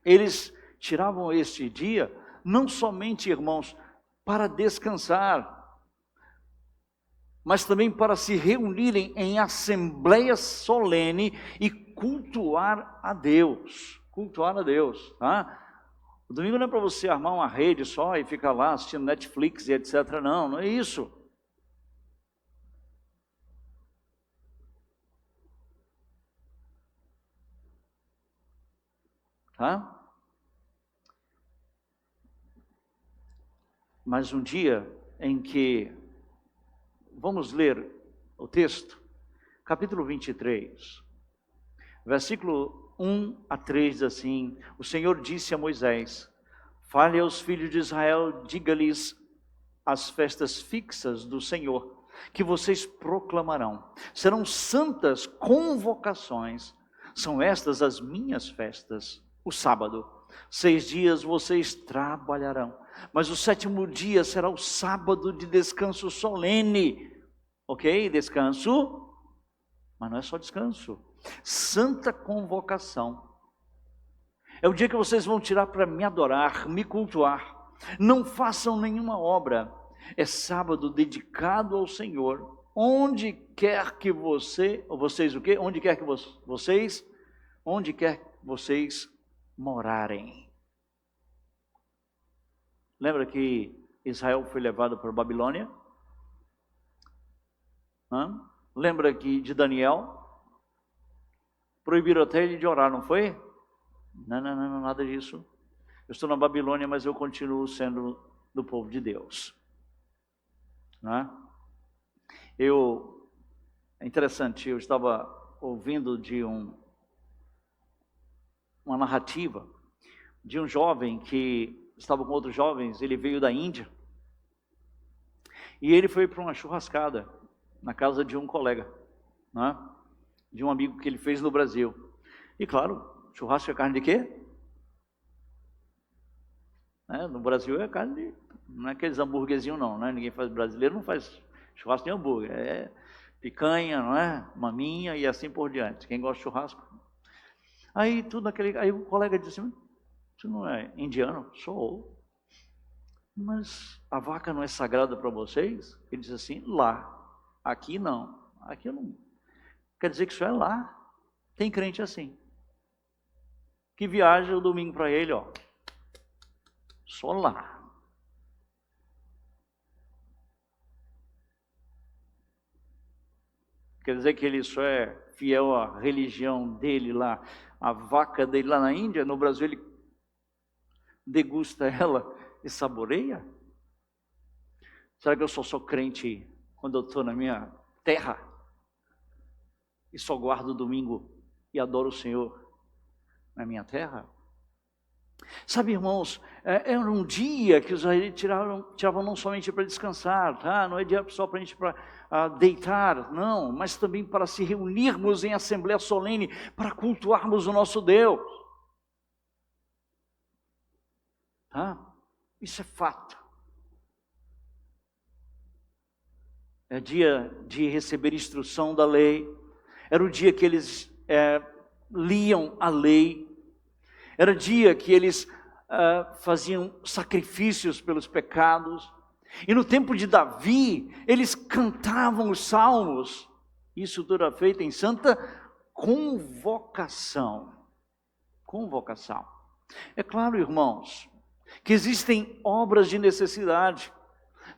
eles tiravam este dia não somente, irmãos, para descansar, mas também para se reunirem em assembleia solene e cultuar a Deus. Cultuar a Deus, tá? O domingo não é para você armar uma rede só e ficar lá assistindo Netflix e etc. Não, não é isso. Tá? Mas um dia em que, vamos ler o texto, capítulo 23, versículo 1 a 3, diz assim: o Senhor disse a Moisés: fale aos filhos de Israel, diga-lhes as festas fixas do Senhor, que vocês proclamarão. Serão santas convocações, são estas as minhas festas. O sábado, 6 dias vocês trabalharão, mas o 7º dia será o sábado de descanso solene. Ok? Descanso, mas não é só descanso. Santa convocação. É o dia que vocês vão tirar para me adorar, me cultuar. Não façam nenhuma obra. É sábado dedicado ao Senhor. Onde quer que vocês o quê? Onde quer que vocês morarem. Lembra que Israel foi levado para a Babilônia? Lembra que de Daniel? Proibiram até ele de orar, não foi? Não, nada disso. Eu estou na Babilônia, mas eu continuo sendo do povo de Deus. É interessante, eu estava ouvindo de uma narrativa de um jovem que estava com outros jovens. Ele veio da Índia e ele foi para uma churrascada na casa de um colega, de um amigo que ele fez no Brasil. E claro, churrasco é carne de quê? No Brasil é carne de, não é aqueles hambúrguerzinhos não, Ninguém faz, brasileiro não faz churrasco de hambúrguer, é picanha, não é? Maminha e assim por diante. Quem gosta de churrasco? Aí o colega disse assim: você não é indiano? Sou. Mas a vaca não é sagrada para vocês? Ele disse assim: lá. Aqui não. Aqui eu não. Quer dizer que isso é lá. Tem crente assim, que viaja o domingo para ele, só lá. Quer dizer que ele só é fiel à religião dele lá, a vaca dele lá na Índia. No Brasil ele degusta ela e saboreia? Será que eu só sou crente quando eu estou na minha terra e só guardo o domingo e adoro o Senhor na minha terra? Sabe, irmãos, era um dia que os israelitas tiravam não somente para descansar, tá? Não é dia só para a gente deitar, não, mas também para se reunirmos em assembleia solene, para cultuarmos o nosso Deus. Tá? Isso é fato. É dia de receber instrução da lei. Era o dia que eles liam a lei. Era dia que eles faziam sacrifícios pelos pecados. E no tempo de Davi, eles cantavam os salmos. Isso tudo era feito em santa convocação. Convocação. É claro, irmãos, que existem obras de necessidade.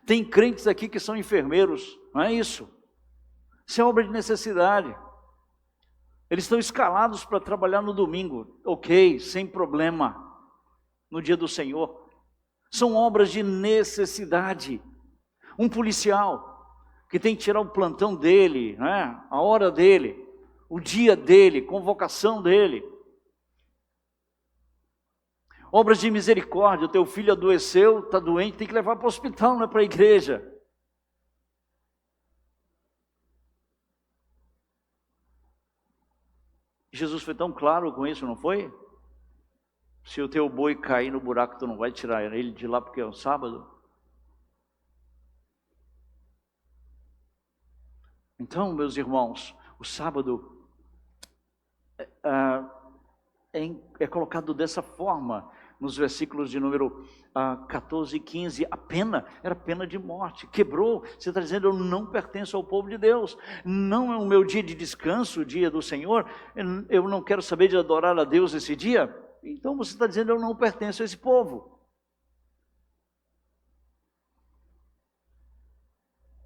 Tem crentes aqui que são enfermeiros, não é isso? Isso é obra de necessidade. Eles estão escalados para trabalhar no domingo, ok, sem problema, no dia do Senhor. São obras de necessidade. Um policial que tem que tirar o plantão dele, a hora dele, o dia dele, convocação dele. Obras de misericórdia, o teu filho adoeceu, está doente, tem que levar para o hospital, não é para a igreja. Jesus foi tão claro com isso, não foi? Se o teu boi cair no buraco, tu não vai tirar ele de lá porque é um sábado? Então, meus irmãos, o sábado é colocado dessa forma, nos versículos de número 14 e 15, a pena, era pena de morte, quebrou, você está dizendo, eu não pertenço ao povo de Deus, não é o meu dia de descanso, o dia do Senhor, eu não quero saber de adorar a Deus esse dia, então você está dizendo, eu não pertenço a esse povo.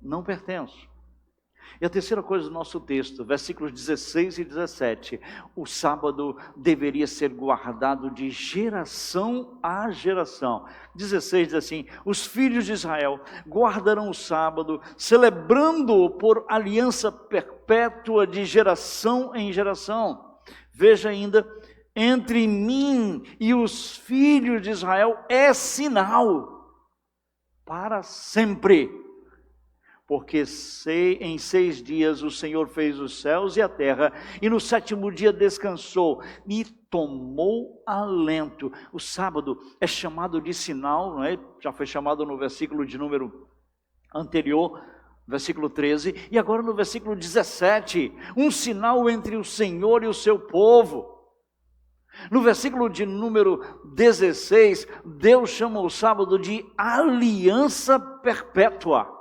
Não pertenço. E a terceira coisa do nosso texto, versículos 16 e 17, o sábado deveria ser guardado de geração a geração. 16 diz assim, os filhos de Israel guardarão o sábado, celebrando-o por aliança perpétua de geração em geração. Veja ainda, entre mim e os filhos de Israel é sinal para sempre. Porque em 6 dias o Senhor fez os céus e a terra, e no 7º dia descansou e tomou alento. O sábado é chamado de sinal, não é? Já foi chamado no versículo de número anterior, versículo 13, e agora no versículo 17, um sinal entre o Senhor e o seu povo. No versículo de número 16, Deus chama o sábado de aliança perpétua,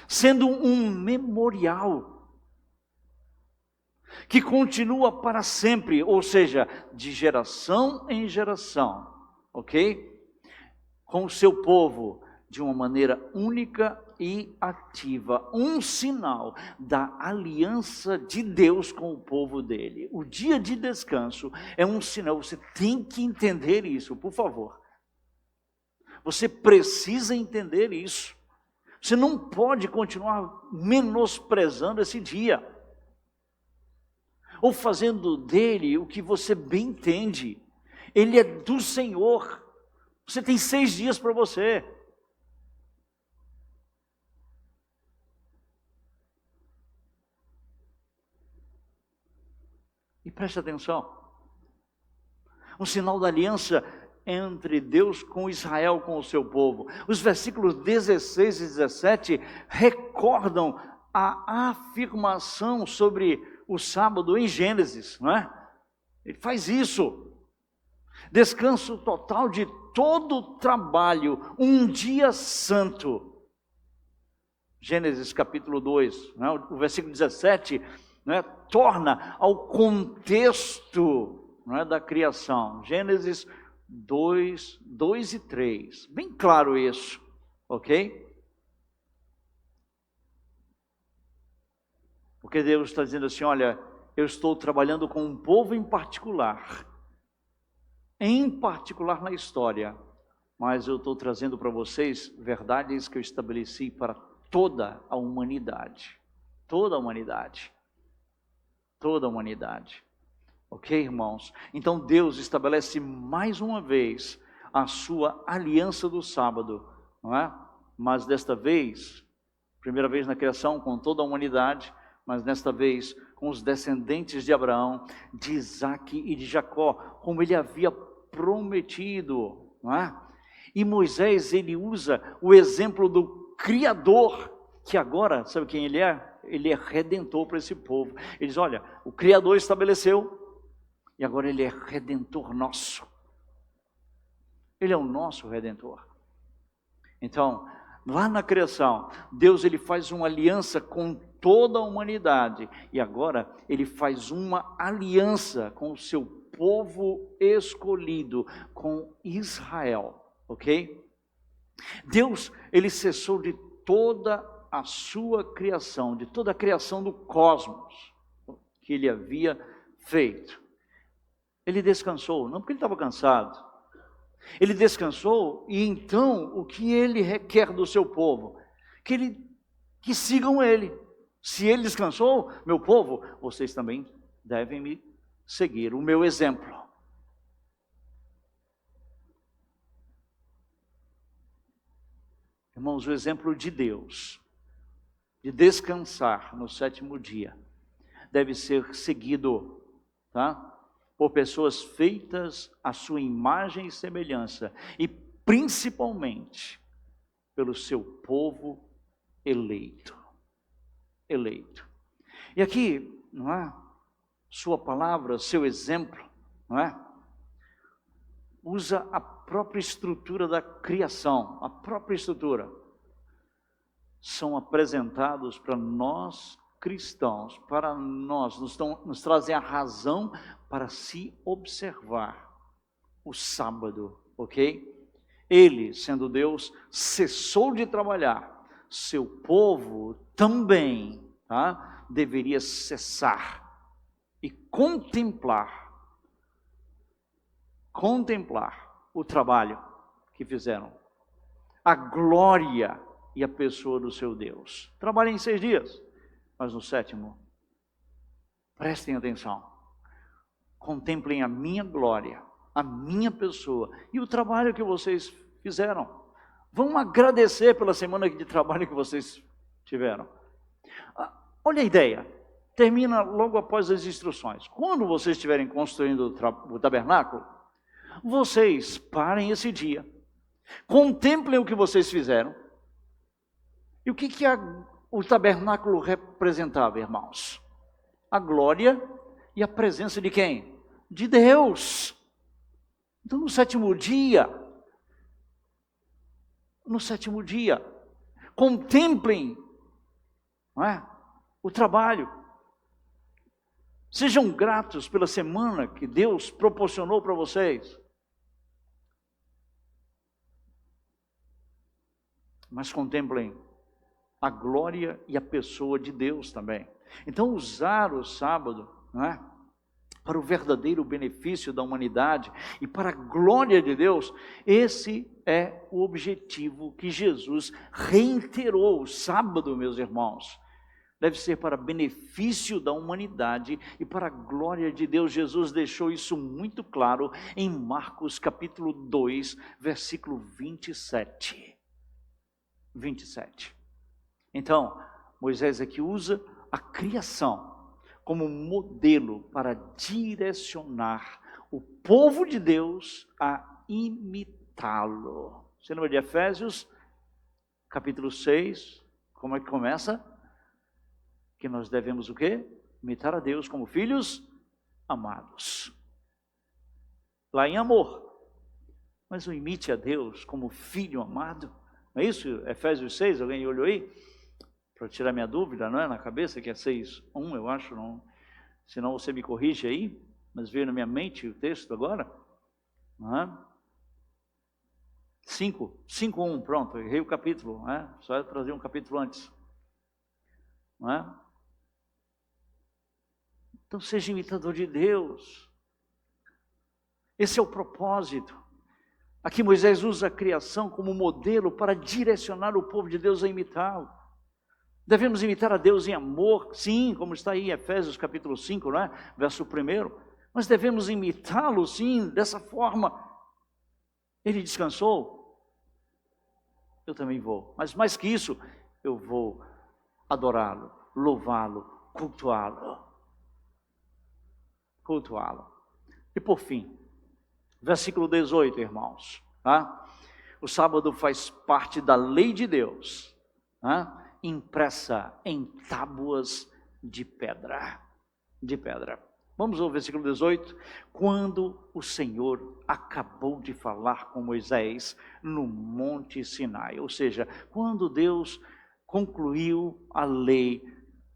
sendo um memorial que continua para sempre, ou seja, de geração em geração, ok? Com o seu povo, de uma maneira única e ativa, um sinal da aliança de Deus com o povo dele. O dia de descanso é um sinal, você tem que entender isso, por favor. Você precisa entender isso. Você não pode continuar menosprezando esse dia, ou fazendo dele o que você bem entende. Ele é do Senhor, você tem 6 dias para você. E preste atenção, um sinal da aliança entre Deus com Israel, com o seu povo. Os versículos 16 e 17 recordam a afirmação sobre o sábado em Gênesis, não é? Ele faz isso. Descanso total de todo o trabalho, um dia santo. Gênesis capítulo 2, não é? O versículo 17, não é? Torna ao contexto, não é? Da criação. Gênesis 2 e 3, bem claro isso, ok? Porque Deus está dizendo assim, olha, eu estou trabalhando com um povo em particular na história, mas eu estou trazendo para vocês verdades que eu estabeleci para toda a humanidade, ok, irmãos? Então Deus estabelece mais uma vez a sua aliança do sábado, não é? Mas desta vez, primeira vez na criação com toda a humanidade, mas desta vez com os descendentes de Abraão, de Isaque e de Jacó, como ele havia prometido, não é? E Moisés, ele usa o exemplo do Criador, que agora, sabe quem ele é? Ele é redentor para esse povo. Ele diz, olha, o Criador estabeleceu, e agora ele é redentor nosso. Ele é o nosso redentor. Então, lá na criação, Deus ele faz uma aliança com toda a humanidade. E agora ele faz uma aliança com o seu povo escolhido, com Israel. Ok? Deus, ele cessou de toda a sua criação, de toda a criação do cosmos que ele havia feito. Ele descansou, não porque ele estava cansado. Ele descansou e então o que ele requer do seu povo? Que sigam ele. Se ele descansou, meu povo, vocês também devem me seguir, o meu exemplo. Irmãos, o exemplo de Deus, de descansar no sétimo dia, deve ser seguido, tá? Por pessoas feitas à sua imagem e semelhança, e principalmente pelo seu povo eleito. Eleito. E aqui, não é? Sua palavra, seu exemplo, não é? Usa a própria estrutura da criação, a própria estrutura. São apresentados para nós cristãos, para nós, nos trazem a razão para se observar o sábado, ok? Ele, sendo Deus, cessou de trabalhar, seu povo também, tá? Deveria cessar e contemplar o trabalho que fizeram, a glória e a pessoa do seu Deus. Trabalhem em 6 dias, mas no sétimo, prestem atenção, contemplem a minha glória, a minha pessoa e o trabalho que vocês fizeram. Vão agradecer pela semana de trabalho que vocês tiveram. Olha a ideia, termina logo após as instruções. Quando vocês estiverem construindo o tabernáculo, vocês parem esse dia, contemplem o que vocês fizeram. E o que o tabernáculo representava, irmãos? A glória e a presença de quem? De Deus. Então, no sétimo dia, contemplem, não é? O trabalho. Sejam gratos pela semana que Deus proporcionou para vocês. Mas contemplem a glória e a pessoa de Deus também. Então, usar o sábado, não é? Para o verdadeiro benefício da humanidade e para a glória de Deus, esse é o objetivo que Jesus reiterou. O sábado, meus irmãos, deve ser para benefício da humanidade e para a glória de Deus. Jesus deixou isso muito claro em Marcos capítulo 2, versículo 27. Então, Moisés aqui usa a criação como modelo para direcionar o povo de Deus a imitá-lo. Você lembra de Efésios, capítulo 6, como é que começa? Que nós devemos o quê? Imitar a Deus como filhos amados. Lá em amor. Mas o imite a Deus como filho amado. Não é isso? Efésios 6, alguém olhou aí? Para tirar minha dúvida, não é? Na cabeça, que é 6:1, eu acho, não. Senão você me corrige aí, mas veio na minha mente o texto agora. Não é? 5:1, pronto, errei o capítulo, não é? Só trazer um capítulo antes. Não é? Então seja imitador de Deus. Esse é o propósito. Aqui Moisés usa a criação como modelo para direcionar o povo de Deus a imitá-lo. Devemos imitar a Deus em amor, sim, como está aí em Efésios capítulo 5, não é? Verso 1. Mas devemos imitá-lo, sim, dessa forma. Ele descansou, eu também vou. Mas mais que isso, eu vou adorá-lo, louvá-lo, cultuá-lo. E por fim, versículo 18, irmãos. Tá? O sábado faz parte da lei de Deus, tá? Impressa em tábuas de pedra. Vamos ao versículo 18. Quando o Senhor acabou de falar com Moisés no Monte Sinai. Ou seja, quando Deus concluiu a lei,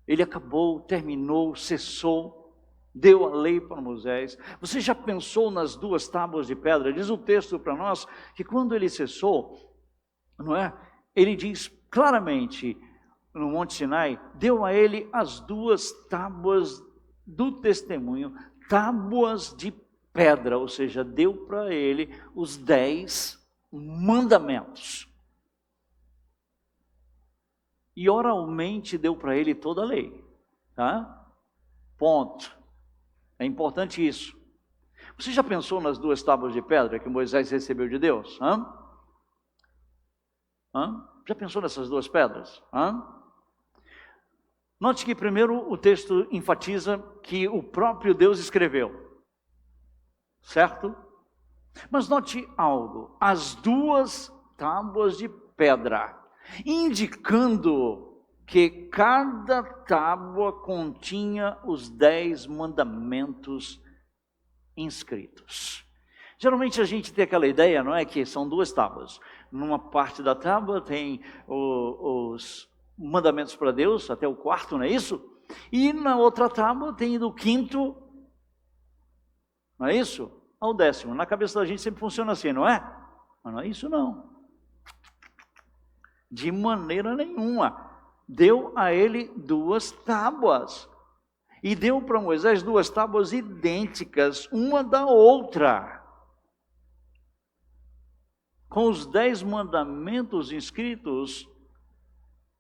ele acabou, terminou, cessou, deu a lei para Moisés. Você já pensou nas 2 tábuas de pedra? Diz o texto para nós que quando ele cessou, não é? Ele diz claramente no Monte Sinai, deu a ele as 2 tábuas do testemunho, tábuas de pedra, ou seja, deu para ele os 10 mandamentos. E oralmente deu para ele toda a lei, tá? Ponto. É importante isso. Você já pensou nas 2 tábuas de pedra que Moisés recebeu de Deus? Já pensou nessas duas pedras? Note que primeiro o texto enfatiza que o próprio Deus escreveu, certo? Mas note algo, as duas tábuas de pedra, indicando que cada tábua continha os 10 mandamentos inscritos. Geralmente a gente tem aquela ideia, não é, que são duas tábuas. Numa parte da tábua tem os mandamentos para Deus, até o quarto, não é isso? E na outra tábua tem do quinto, não é isso? Ao 10º. Na cabeça da gente sempre funciona assim, não é? Mas não é isso não. De maneira nenhuma. Deu a ele duas tábuas. E deu para Moisés duas tábuas idênticas, uma da outra, com os 10 mandamentos inscritos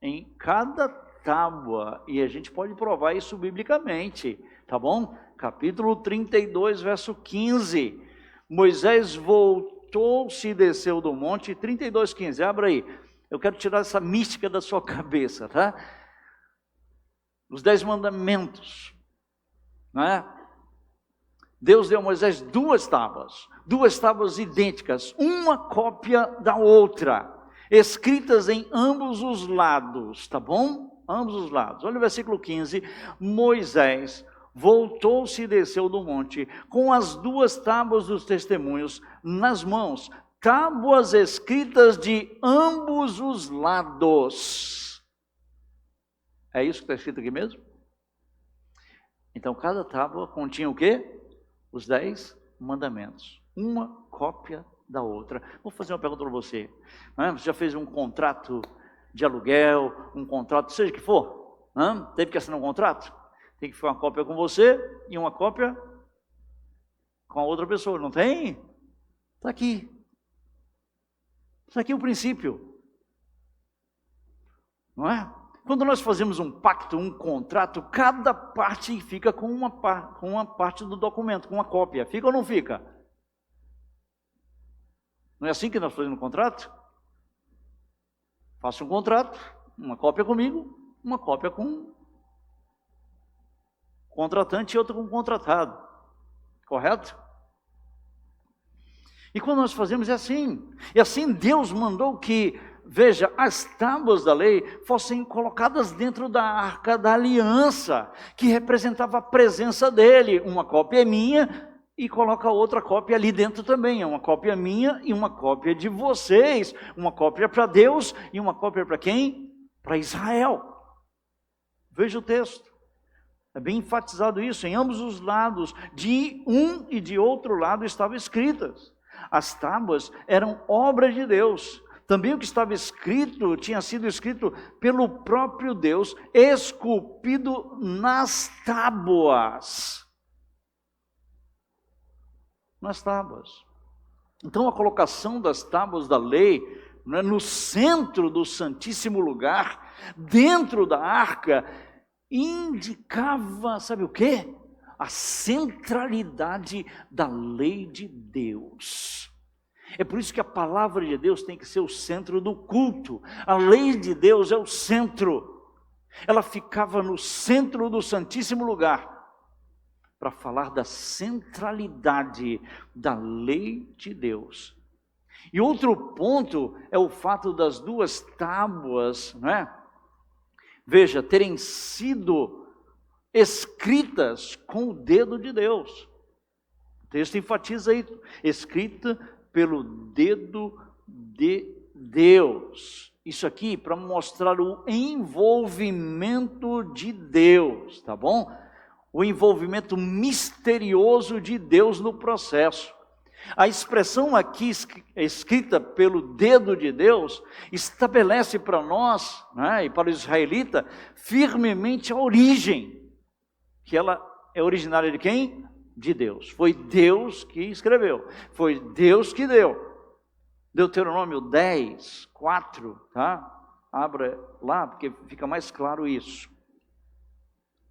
em cada tábua. E a gente pode provar isso biblicamente, tá bom? Capítulo 32, verso 15. Moisés voltou-se e desceu do monte, 32, 15, abra aí. Eu quero tirar essa mística da sua cabeça, tá? Os 10 mandamentos, não é? Deus deu a Moisés duas tábuas idênticas, uma cópia da outra, escritas em ambos os lados, tá bom? Ambos os lados. Olha o versículo 15. Moisés voltou-se e desceu do monte, com as duas tábuas dos testemunhos nas mãos, tábuas escritas de ambos os lados. É isso que está escrito aqui mesmo? Então, cada tábua continha o quê? Os 10 mandamentos. Uma cópia da outra. Vou fazer uma pergunta para você. Você já fez um contrato de aluguel, um contrato, seja o que for? Teve que assinar um contrato? Tem que ficar uma cópia com você e uma cópia com a outra pessoa. Não tem? Está aqui. Está aqui o princípio. Não é? Quando nós fazemos um pacto, um contrato, cada parte fica com uma parte do documento, com uma cópia. Fica ou não fica? Não é assim que nós fazemos um contrato? Faço um contrato, uma cópia comigo, uma cópia com o contratante e outra com o contratado. Correto? E quando nós fazemos é assim. E assim Deus mandou que, veja, as tábuas da lei fossem colocadas dentro da arca da aliança, que representava a presença dele. Uma cópia é minha e coloca outra cópia ali dentro também. É uma cópia minha e uma cópia de vocês. Uma cópia para Deus e uma cópia para quem? Para Israel. Veja o texto. É bem enfatizado isso. Em ambos os lados, de um e de outro lado, estavam escritas. As tábuas eram obra de Deus. Também o que estava escrito, tinha sido escrito pelo próprio Deus, esculpido nas tábuas. Nas tábuas. Então a colocação das tábuas da lei, né, no centro do Santíssimo Lugar, dentro da arca, indicava, sabe o quê? A centralidade da lei de Deus. É por isso que a palavra de Deus tem que ser o centro do culto. A lei de Deus é o centro. Ela ficava no centro do Santíssimo Lugar para falar da centralidade da lei de Deus. E outro ponto é o fato das duas tábuas, né? Veja, terem sido escritas com o dedo de Deus. O texto enfatiza aí, escrita pelo dedo de Deus. Isso aqui para mostrar o envolvimento de Deus, tá bom? O envolvimento misterioso de Deus no processo. A expressão aqui escrita pelo dedo de Deus estabelece para nós, né, e para o israelita, firmemente a origem, que ela é originária de quem? De Deus. Foi Deus que escreveu, foi Deus que deu. Deuteronômio 10, 4, tá? Abra lá, porque fica mais claro isso.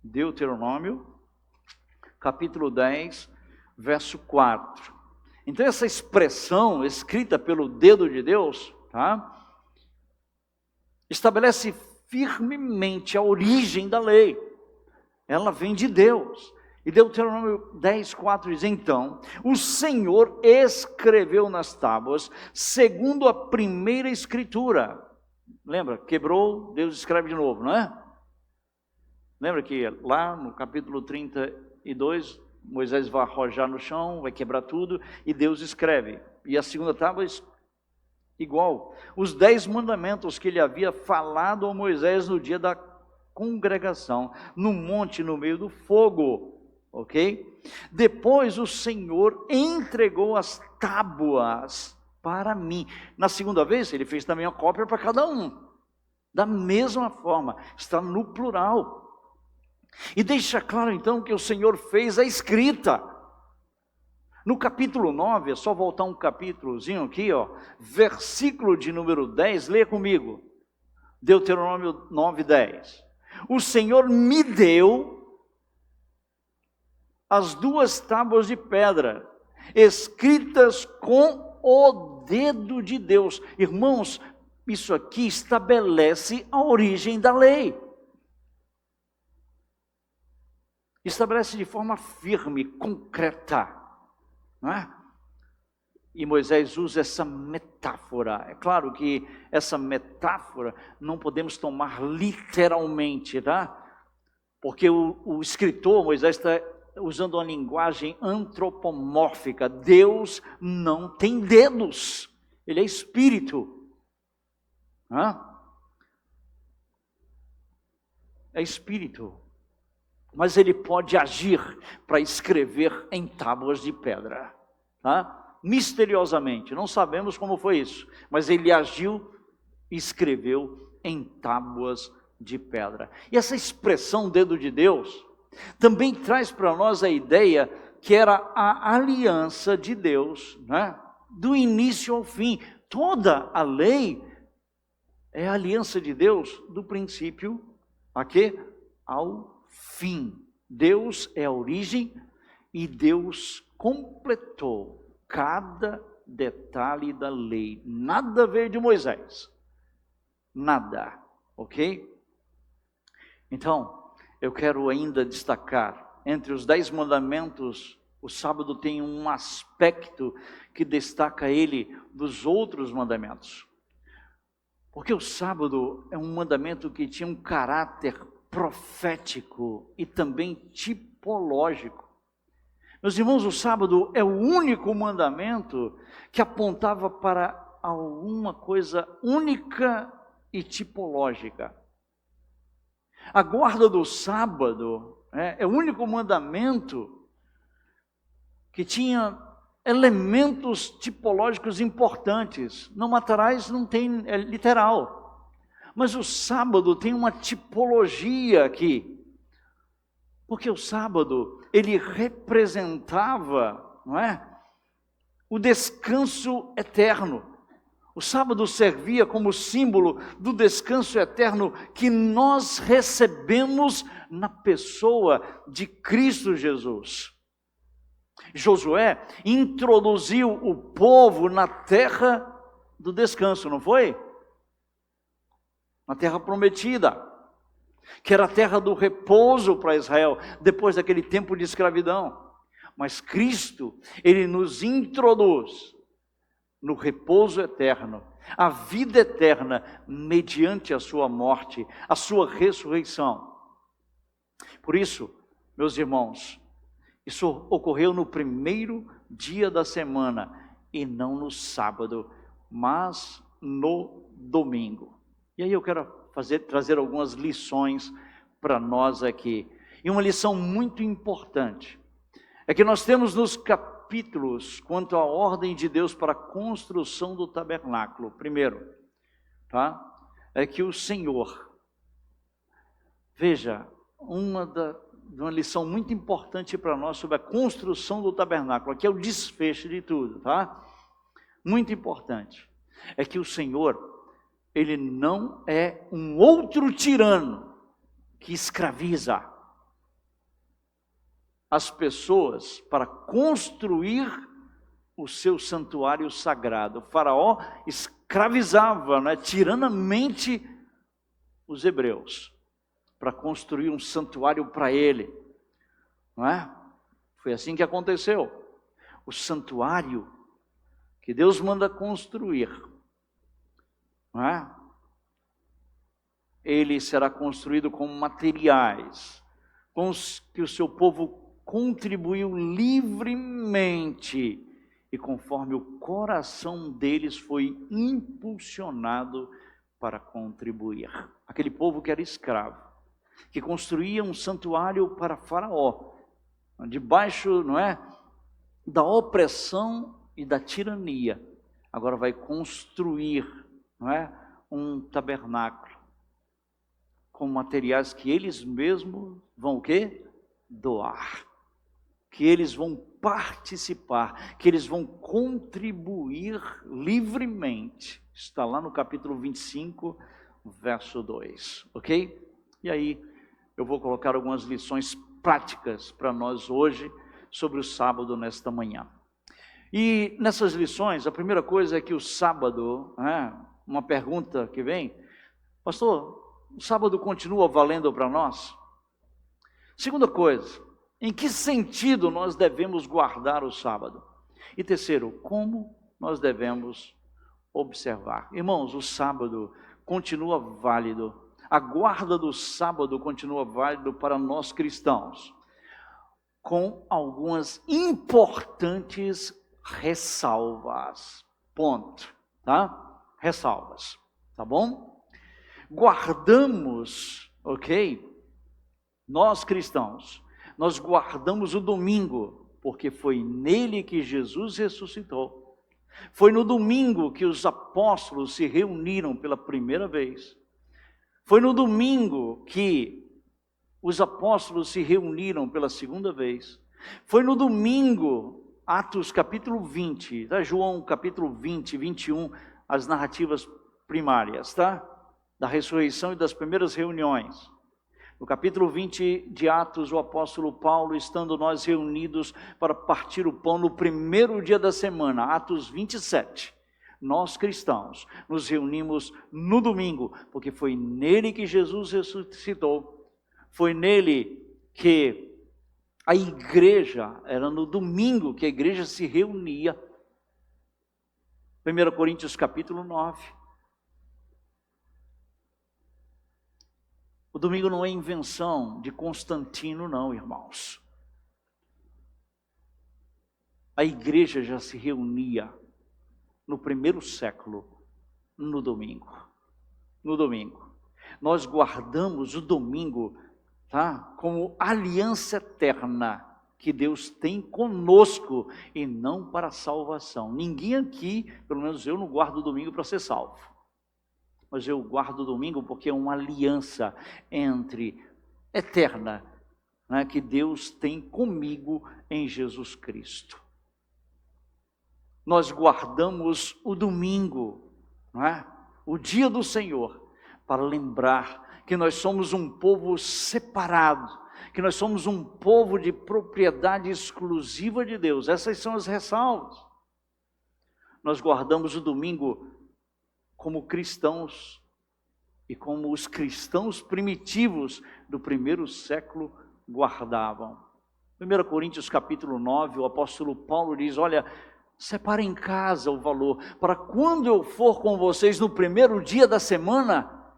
Deuteronômio, capítulo 10, verso 4. Então essa expressão escrita pelo dedo de Deus, tá? estabelece firmemente a origem da lei. Ela vem de Deus. E Deuteronômio 10:4 diz: então, o Senhor escreveu nas tábuas, segundo a primeira escritura. Lembra? Quebrou, Deus escreve de novo, não é? Lembra que lá no capítulo 32, Moisés vai arrojar no chão, vai quebrar tudo, e Deus escreve. E a segunda tábua igual. Os 10 mandamentos que ele havia falado a Moisés no dia da congregação, no monte, no meio do fogo. Ok? Depois o Senhor entregou as tábuas para mim. Na segunda vez, ele fez também uma cópia para cada um. Da mesma forma, está no plural. E deixa claro então que o Senhor fez a escrita. No capítulo 9, é só voltar um capítulozinho aqui, ó, versículo de número 10, leia comigo. Deuteronômio 9:10. O Senhor me deu as 2 tábuas de pedra, escritas com o dedo de Deus. Irmãos, isso aqui estabelece a origem da lei. Estabelece de forma firme, concreta. Não é? E Moisés usa essa metáfora. É claro que essa metáfora não podemos tomar literalmente, tá? Porque o escritor, Moisés, está usando uma linguagem antropomórfica. Deus não tem dedos, ele é espírito. É espírito. Mas ele pode agir para escrever em tábuas de pedra. Misteriosamente, não sabemos como foi isso, mas ele agiu e escreveu em tábuas de pedra. E essa expressão dedo de Deus também traz para nós a ideia que era a aliança de Deus, né? Do início ao fim. Toda a lei é a aliança de Deus do princípio ao fim. Deus é a origem e Deus completou cada detalhe da lei. Nada veio de Moisés. Nada, ok? Então, eu quero ainda destacar, entre os 10 mandamentos, o sábado tem um aspecto que destaca ele dos outros mandamentos. Porque o sábado é um mandamento que tinha um caráter profético e também tipológico. Meus irmãos, o sábado é o único mandamento que apontava para alguma coisa única e tipológica. A guarda do sábado é o único mandamento que tinha elementos tipológicos importantes. Não matarás não tem, é literal. Mas o sábado tem uma tipologia aqui. Porque o sábado, ele representava, não é? O descanso eterno. O sábado servia como símbolo do descanso eterno que nós recebemos na pessoa de Cristo Jesus. Josué introduziu o povo na terra do descanso, não foi? Na terra prometida, que era a terra do repouso para Israel, depois daquele tempo de escravidão. Mas Cristo, ele nos introduz no repouso eterno, a vida eterna, mediante a sua morte, a sua ressurreição. Por isso, meus irmãos, isso ocorreu no primeiro dia da semana, e não no sábado, mas no domingo. E aí eu quero trazer algumas lições para nós aqui. E uma lição muito importante é que nós temos nos capítulos quanto à ordem de Deus para a construção do tabernáculo. Primeiro, é que o Senhor, veja, uma lição muito importante para nós sobre a construção do tabernáculo, aqui é o desfecho de tudo, muito importante, é que o Senhor, ele não é um outro tirano que escraviza as pessoas para construir o seu santuário sagrado. O faraó escravizava, tiranamente os hebreus para construir um santuário para ele, não é? Foi assim que aconteceu. O santuário que Deus manda construir, não é? Ele será construído com materiais, com os que o seu povo contribuiu livremente e conforme o coração deles foi impulsionado para contribuir. Aquele povo que era escravo, que construía um santuário para Faraó, debaixo, não é, da opressão e da tirania, agora vai construir, não é, um tabernáculo com materiais que eles mesmos vão o quê? Doar, que eles vão participar, que eles vão contribuir livremente. Está lá no capítulo 25, verso 2, ok? E aí eu vou colocar algumas lições práticas para nós hoje sobre o sábado nesta manhã. E nessas lições, a primeira coisa é que o sábado, uma pergunta que vem, pastor, o sábado continua valendo para nós? Segunda coisa, em que sentido nós devemos guardar o sábado? E terceiro, como nós devemos observar? Irmãos, o sábado continua válido. A guarda do sábado continua válido para nós cristãos, com algumas importantes ressalvas. Ponto, tá? Ressalvas, tá bom? Guardamos, ok? Nós cristãos, nós guardamos o domingo, porque foi nele que Jesus ressuscitou. Foi no domingo que os apóstolos se reuniram pela primeira vez. Foi no domingo que os apóstolos se reuniram pela segunda vez. Foi no domingo, Atos capítulo 20, tá? João capítulo 20, 21, as narrativas primárias, tá? Da ressurreição e das primeiras reuniões. No capítulo 20 de Atos, o apóstolo Paulo, estando nós reunidos para partir o pão no primeiro dia da semana, Atos 27, nós cristãos nos reunimos no domingo, porque foi nele que Jesus ressuscitou, foi nele que a igreja, era no domingo que a igreja se reunia. 1 Coríntios capítulo 9. O domingo não é invenção de Constantino, não, irmãos. A igreja já se reunia no primeiro século, no domingo. No domingo. Nós guardamos o domingo, tá, como aliança eterna que Deus tem conosco e não para salvação. Ninguém aqui, pelo menos eu, não guardo o domingo para ser salvo. Mas eu guardo o domingo porque é uma aliança eterna, né, que Deus tem comigo em Jesus Cristo. Nós guardamos o domingo, não é? O dia do Senhor, para lembrar que nós somos um povo separado, que nós somos um povo de propriedade exclusiva de Deus. Essas são as ressalvas. Nós guardamos o domingo como cristãos, e como os cristãos primitivos do primeiro século guardavam. 1 Coríntios capítulo 9, o apóstolo Paulo diz, olha, separa em casa o valor, para quando eu for com vocês no primeiro dia da semana,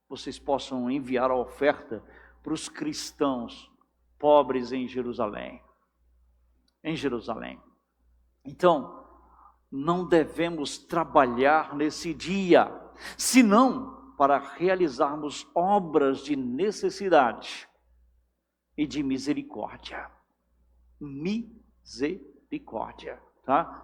vocês possam enviar a oferta para os cristãos pobres em Jerusalém. Em Jerusalém. Então, não devemos trabalhar nesse dia, senão para realizarmos obras de necessidade e de misericórdia. Misericórdia, tá?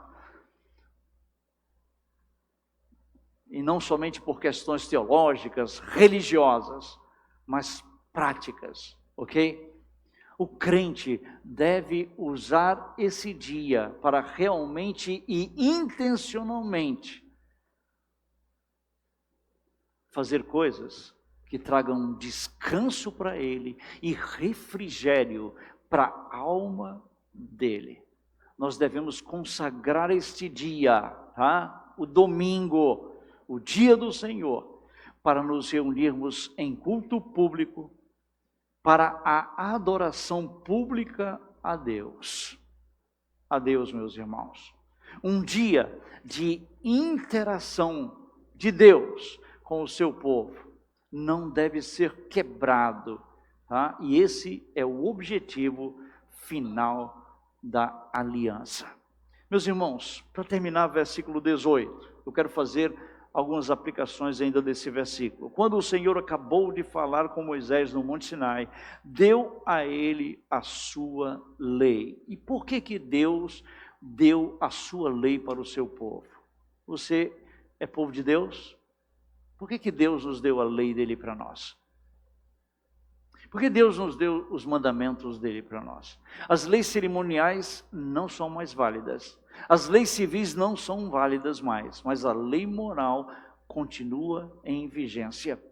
E não somente por questões teológicas, religiosas, mas práticas, ok? O crente deve usar esse dia para realmente e intencionalmente fazer coisas que tragam descanso para ele e refrigério para a alma dele. Nós devemos consagrar este dia, tá? O domingo, o dia do Senhor, para nos reunirmos em culto público, para a adoração pública a Deus. A Deus, meus irmãos. Um dia de interação de Deus com o seu povo não deve ser quebrado, tá? E esse é o objetivo final da aliança. Meus irmãos, para terminar, versículo 18, eu quero fazer algumas aplicações ainda desse versículo. Quando o Senhor acabou de falar com Moisés no Monte Sinai, deu a ele a sua lei. E por que Deus deu a sua lei para o seu povo? Você é povo de Deus? Por que Deus nos deu a lei dele para nós? Por que Deus nos deu os mandamentos dele para nós? As leis cerimoniais não são mais válidas. As leis civis não são válidas mais, mas a lei moral continua em vigência.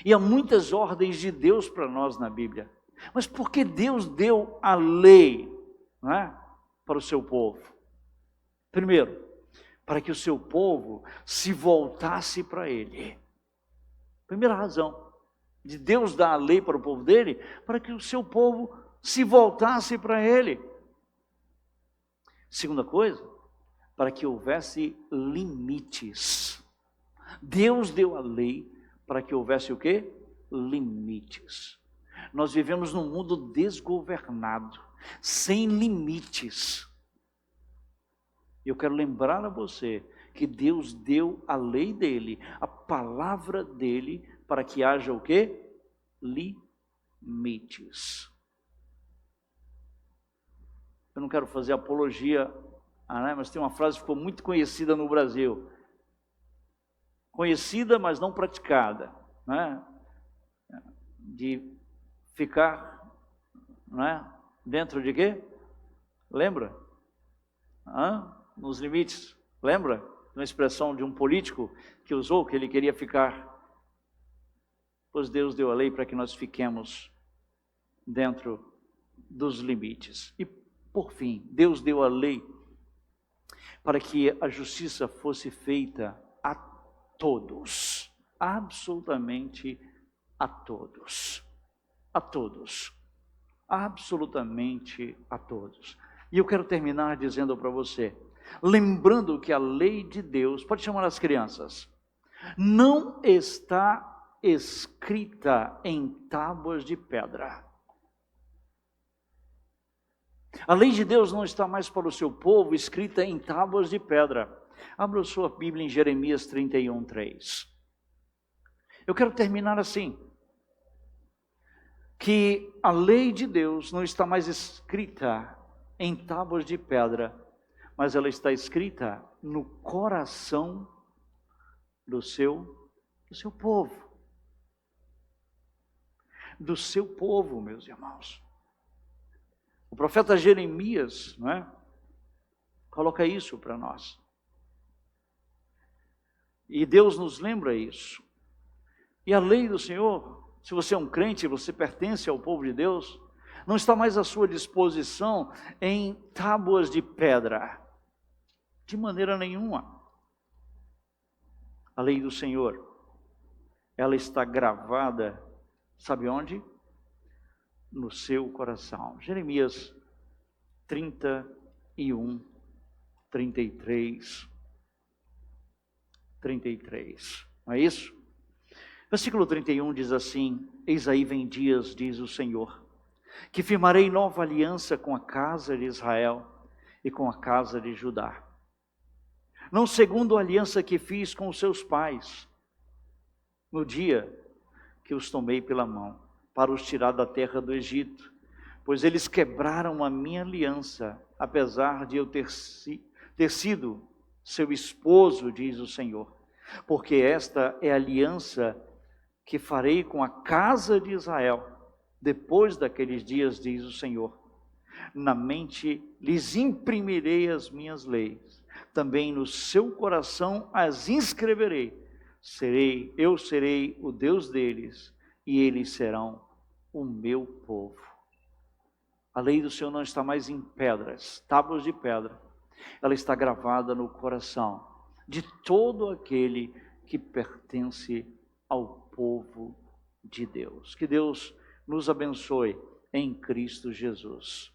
E há muitas ordens de Deus para nós na Bíblia. Mas por que Deus deu a lei, não é, para o seu povo? Primeiro, para que o seu povo se voltasse para Ele. Primeira razão de Deus dar a lei para o povo dele, para que o seu povo se voltasse para Ele. Segunda coisa, para que houvesse limites. Deus deu a lei para que houvesse o quê? Limites. Nós vivemos num mundo desgovernado, sem limites. Eu quero lembrar a você que Deus deu a lei dele, a palavra dele, para que haja o quê? Limites. Eu não quero fazer apologia, mas tem uma frase que ficou muito conhecida no Brasil. Conhecida, mas não praticada. Né? De ficar, dentro de quê? Lembra? Nos limites. Lembra? Uma expressão de um político que usou, que ele queria ficar. Pois Deus deu a lei para que nós fiquemos dentro dos limites. E por fim, Deus deu a lei para que a justiça fosse feita a todos, absolutamente a todos, a todos, absolutamente a todos. E eu quero terminar dizendo para você, lembrando que a lei de Deus, pode chamar as crianças, não está escrita em tábuas de pedra. A lei de Deus não está mais para o seu povo escrita em tábuas de pedra. Abra sua Bíblia em Jeremias 31:3. Eu quero terminar assim, que a lei de Deus não está mais escrita em tábuas de pedra, mas ela está escrita no coração do seu povo. Do seu povo, meus irmãos. O profeta Jeremias, coloca isso para nós. E Deus nos lembra isso. E a lei do Senhor, se você é um crente, você pertence ao povo de Deus, não está mais à sua disposição em tábuas de pedra. De maneira nenhuma. A lei do Senhor, ela está gravada, sabe onde? No seu coração. Jeremias 31, 33. Não é isso? Versículo 31 diz assim: Eis aí vem dias, diz o Senhor, que firmarei nova aliança com a casa de Israel e com a casa de Judá. Não segundo a aliança que fiz com os seus pais, no dia que os tomei pela mão, para os tirar da terra do Egito, pois eles quebraram a minha aliança, apesar de eu ter sido seu esposo, diz o Senhor. Porque esta é a aliança que farei com a casa de Israel, depois daqueles dias, diz o Senhor. Na mente lhes imprimirei as minhas leis, também no seu coração as inscreverei. Eu serei o Deus deles, e eles serão o meu povo. A lei do Senhor não está mais em pedras, tábuas de pedra. Ela está gravada no coração de todo aquele que pertence ao povo de Deus. Que Deus nos abençoe em Cristo Jesus.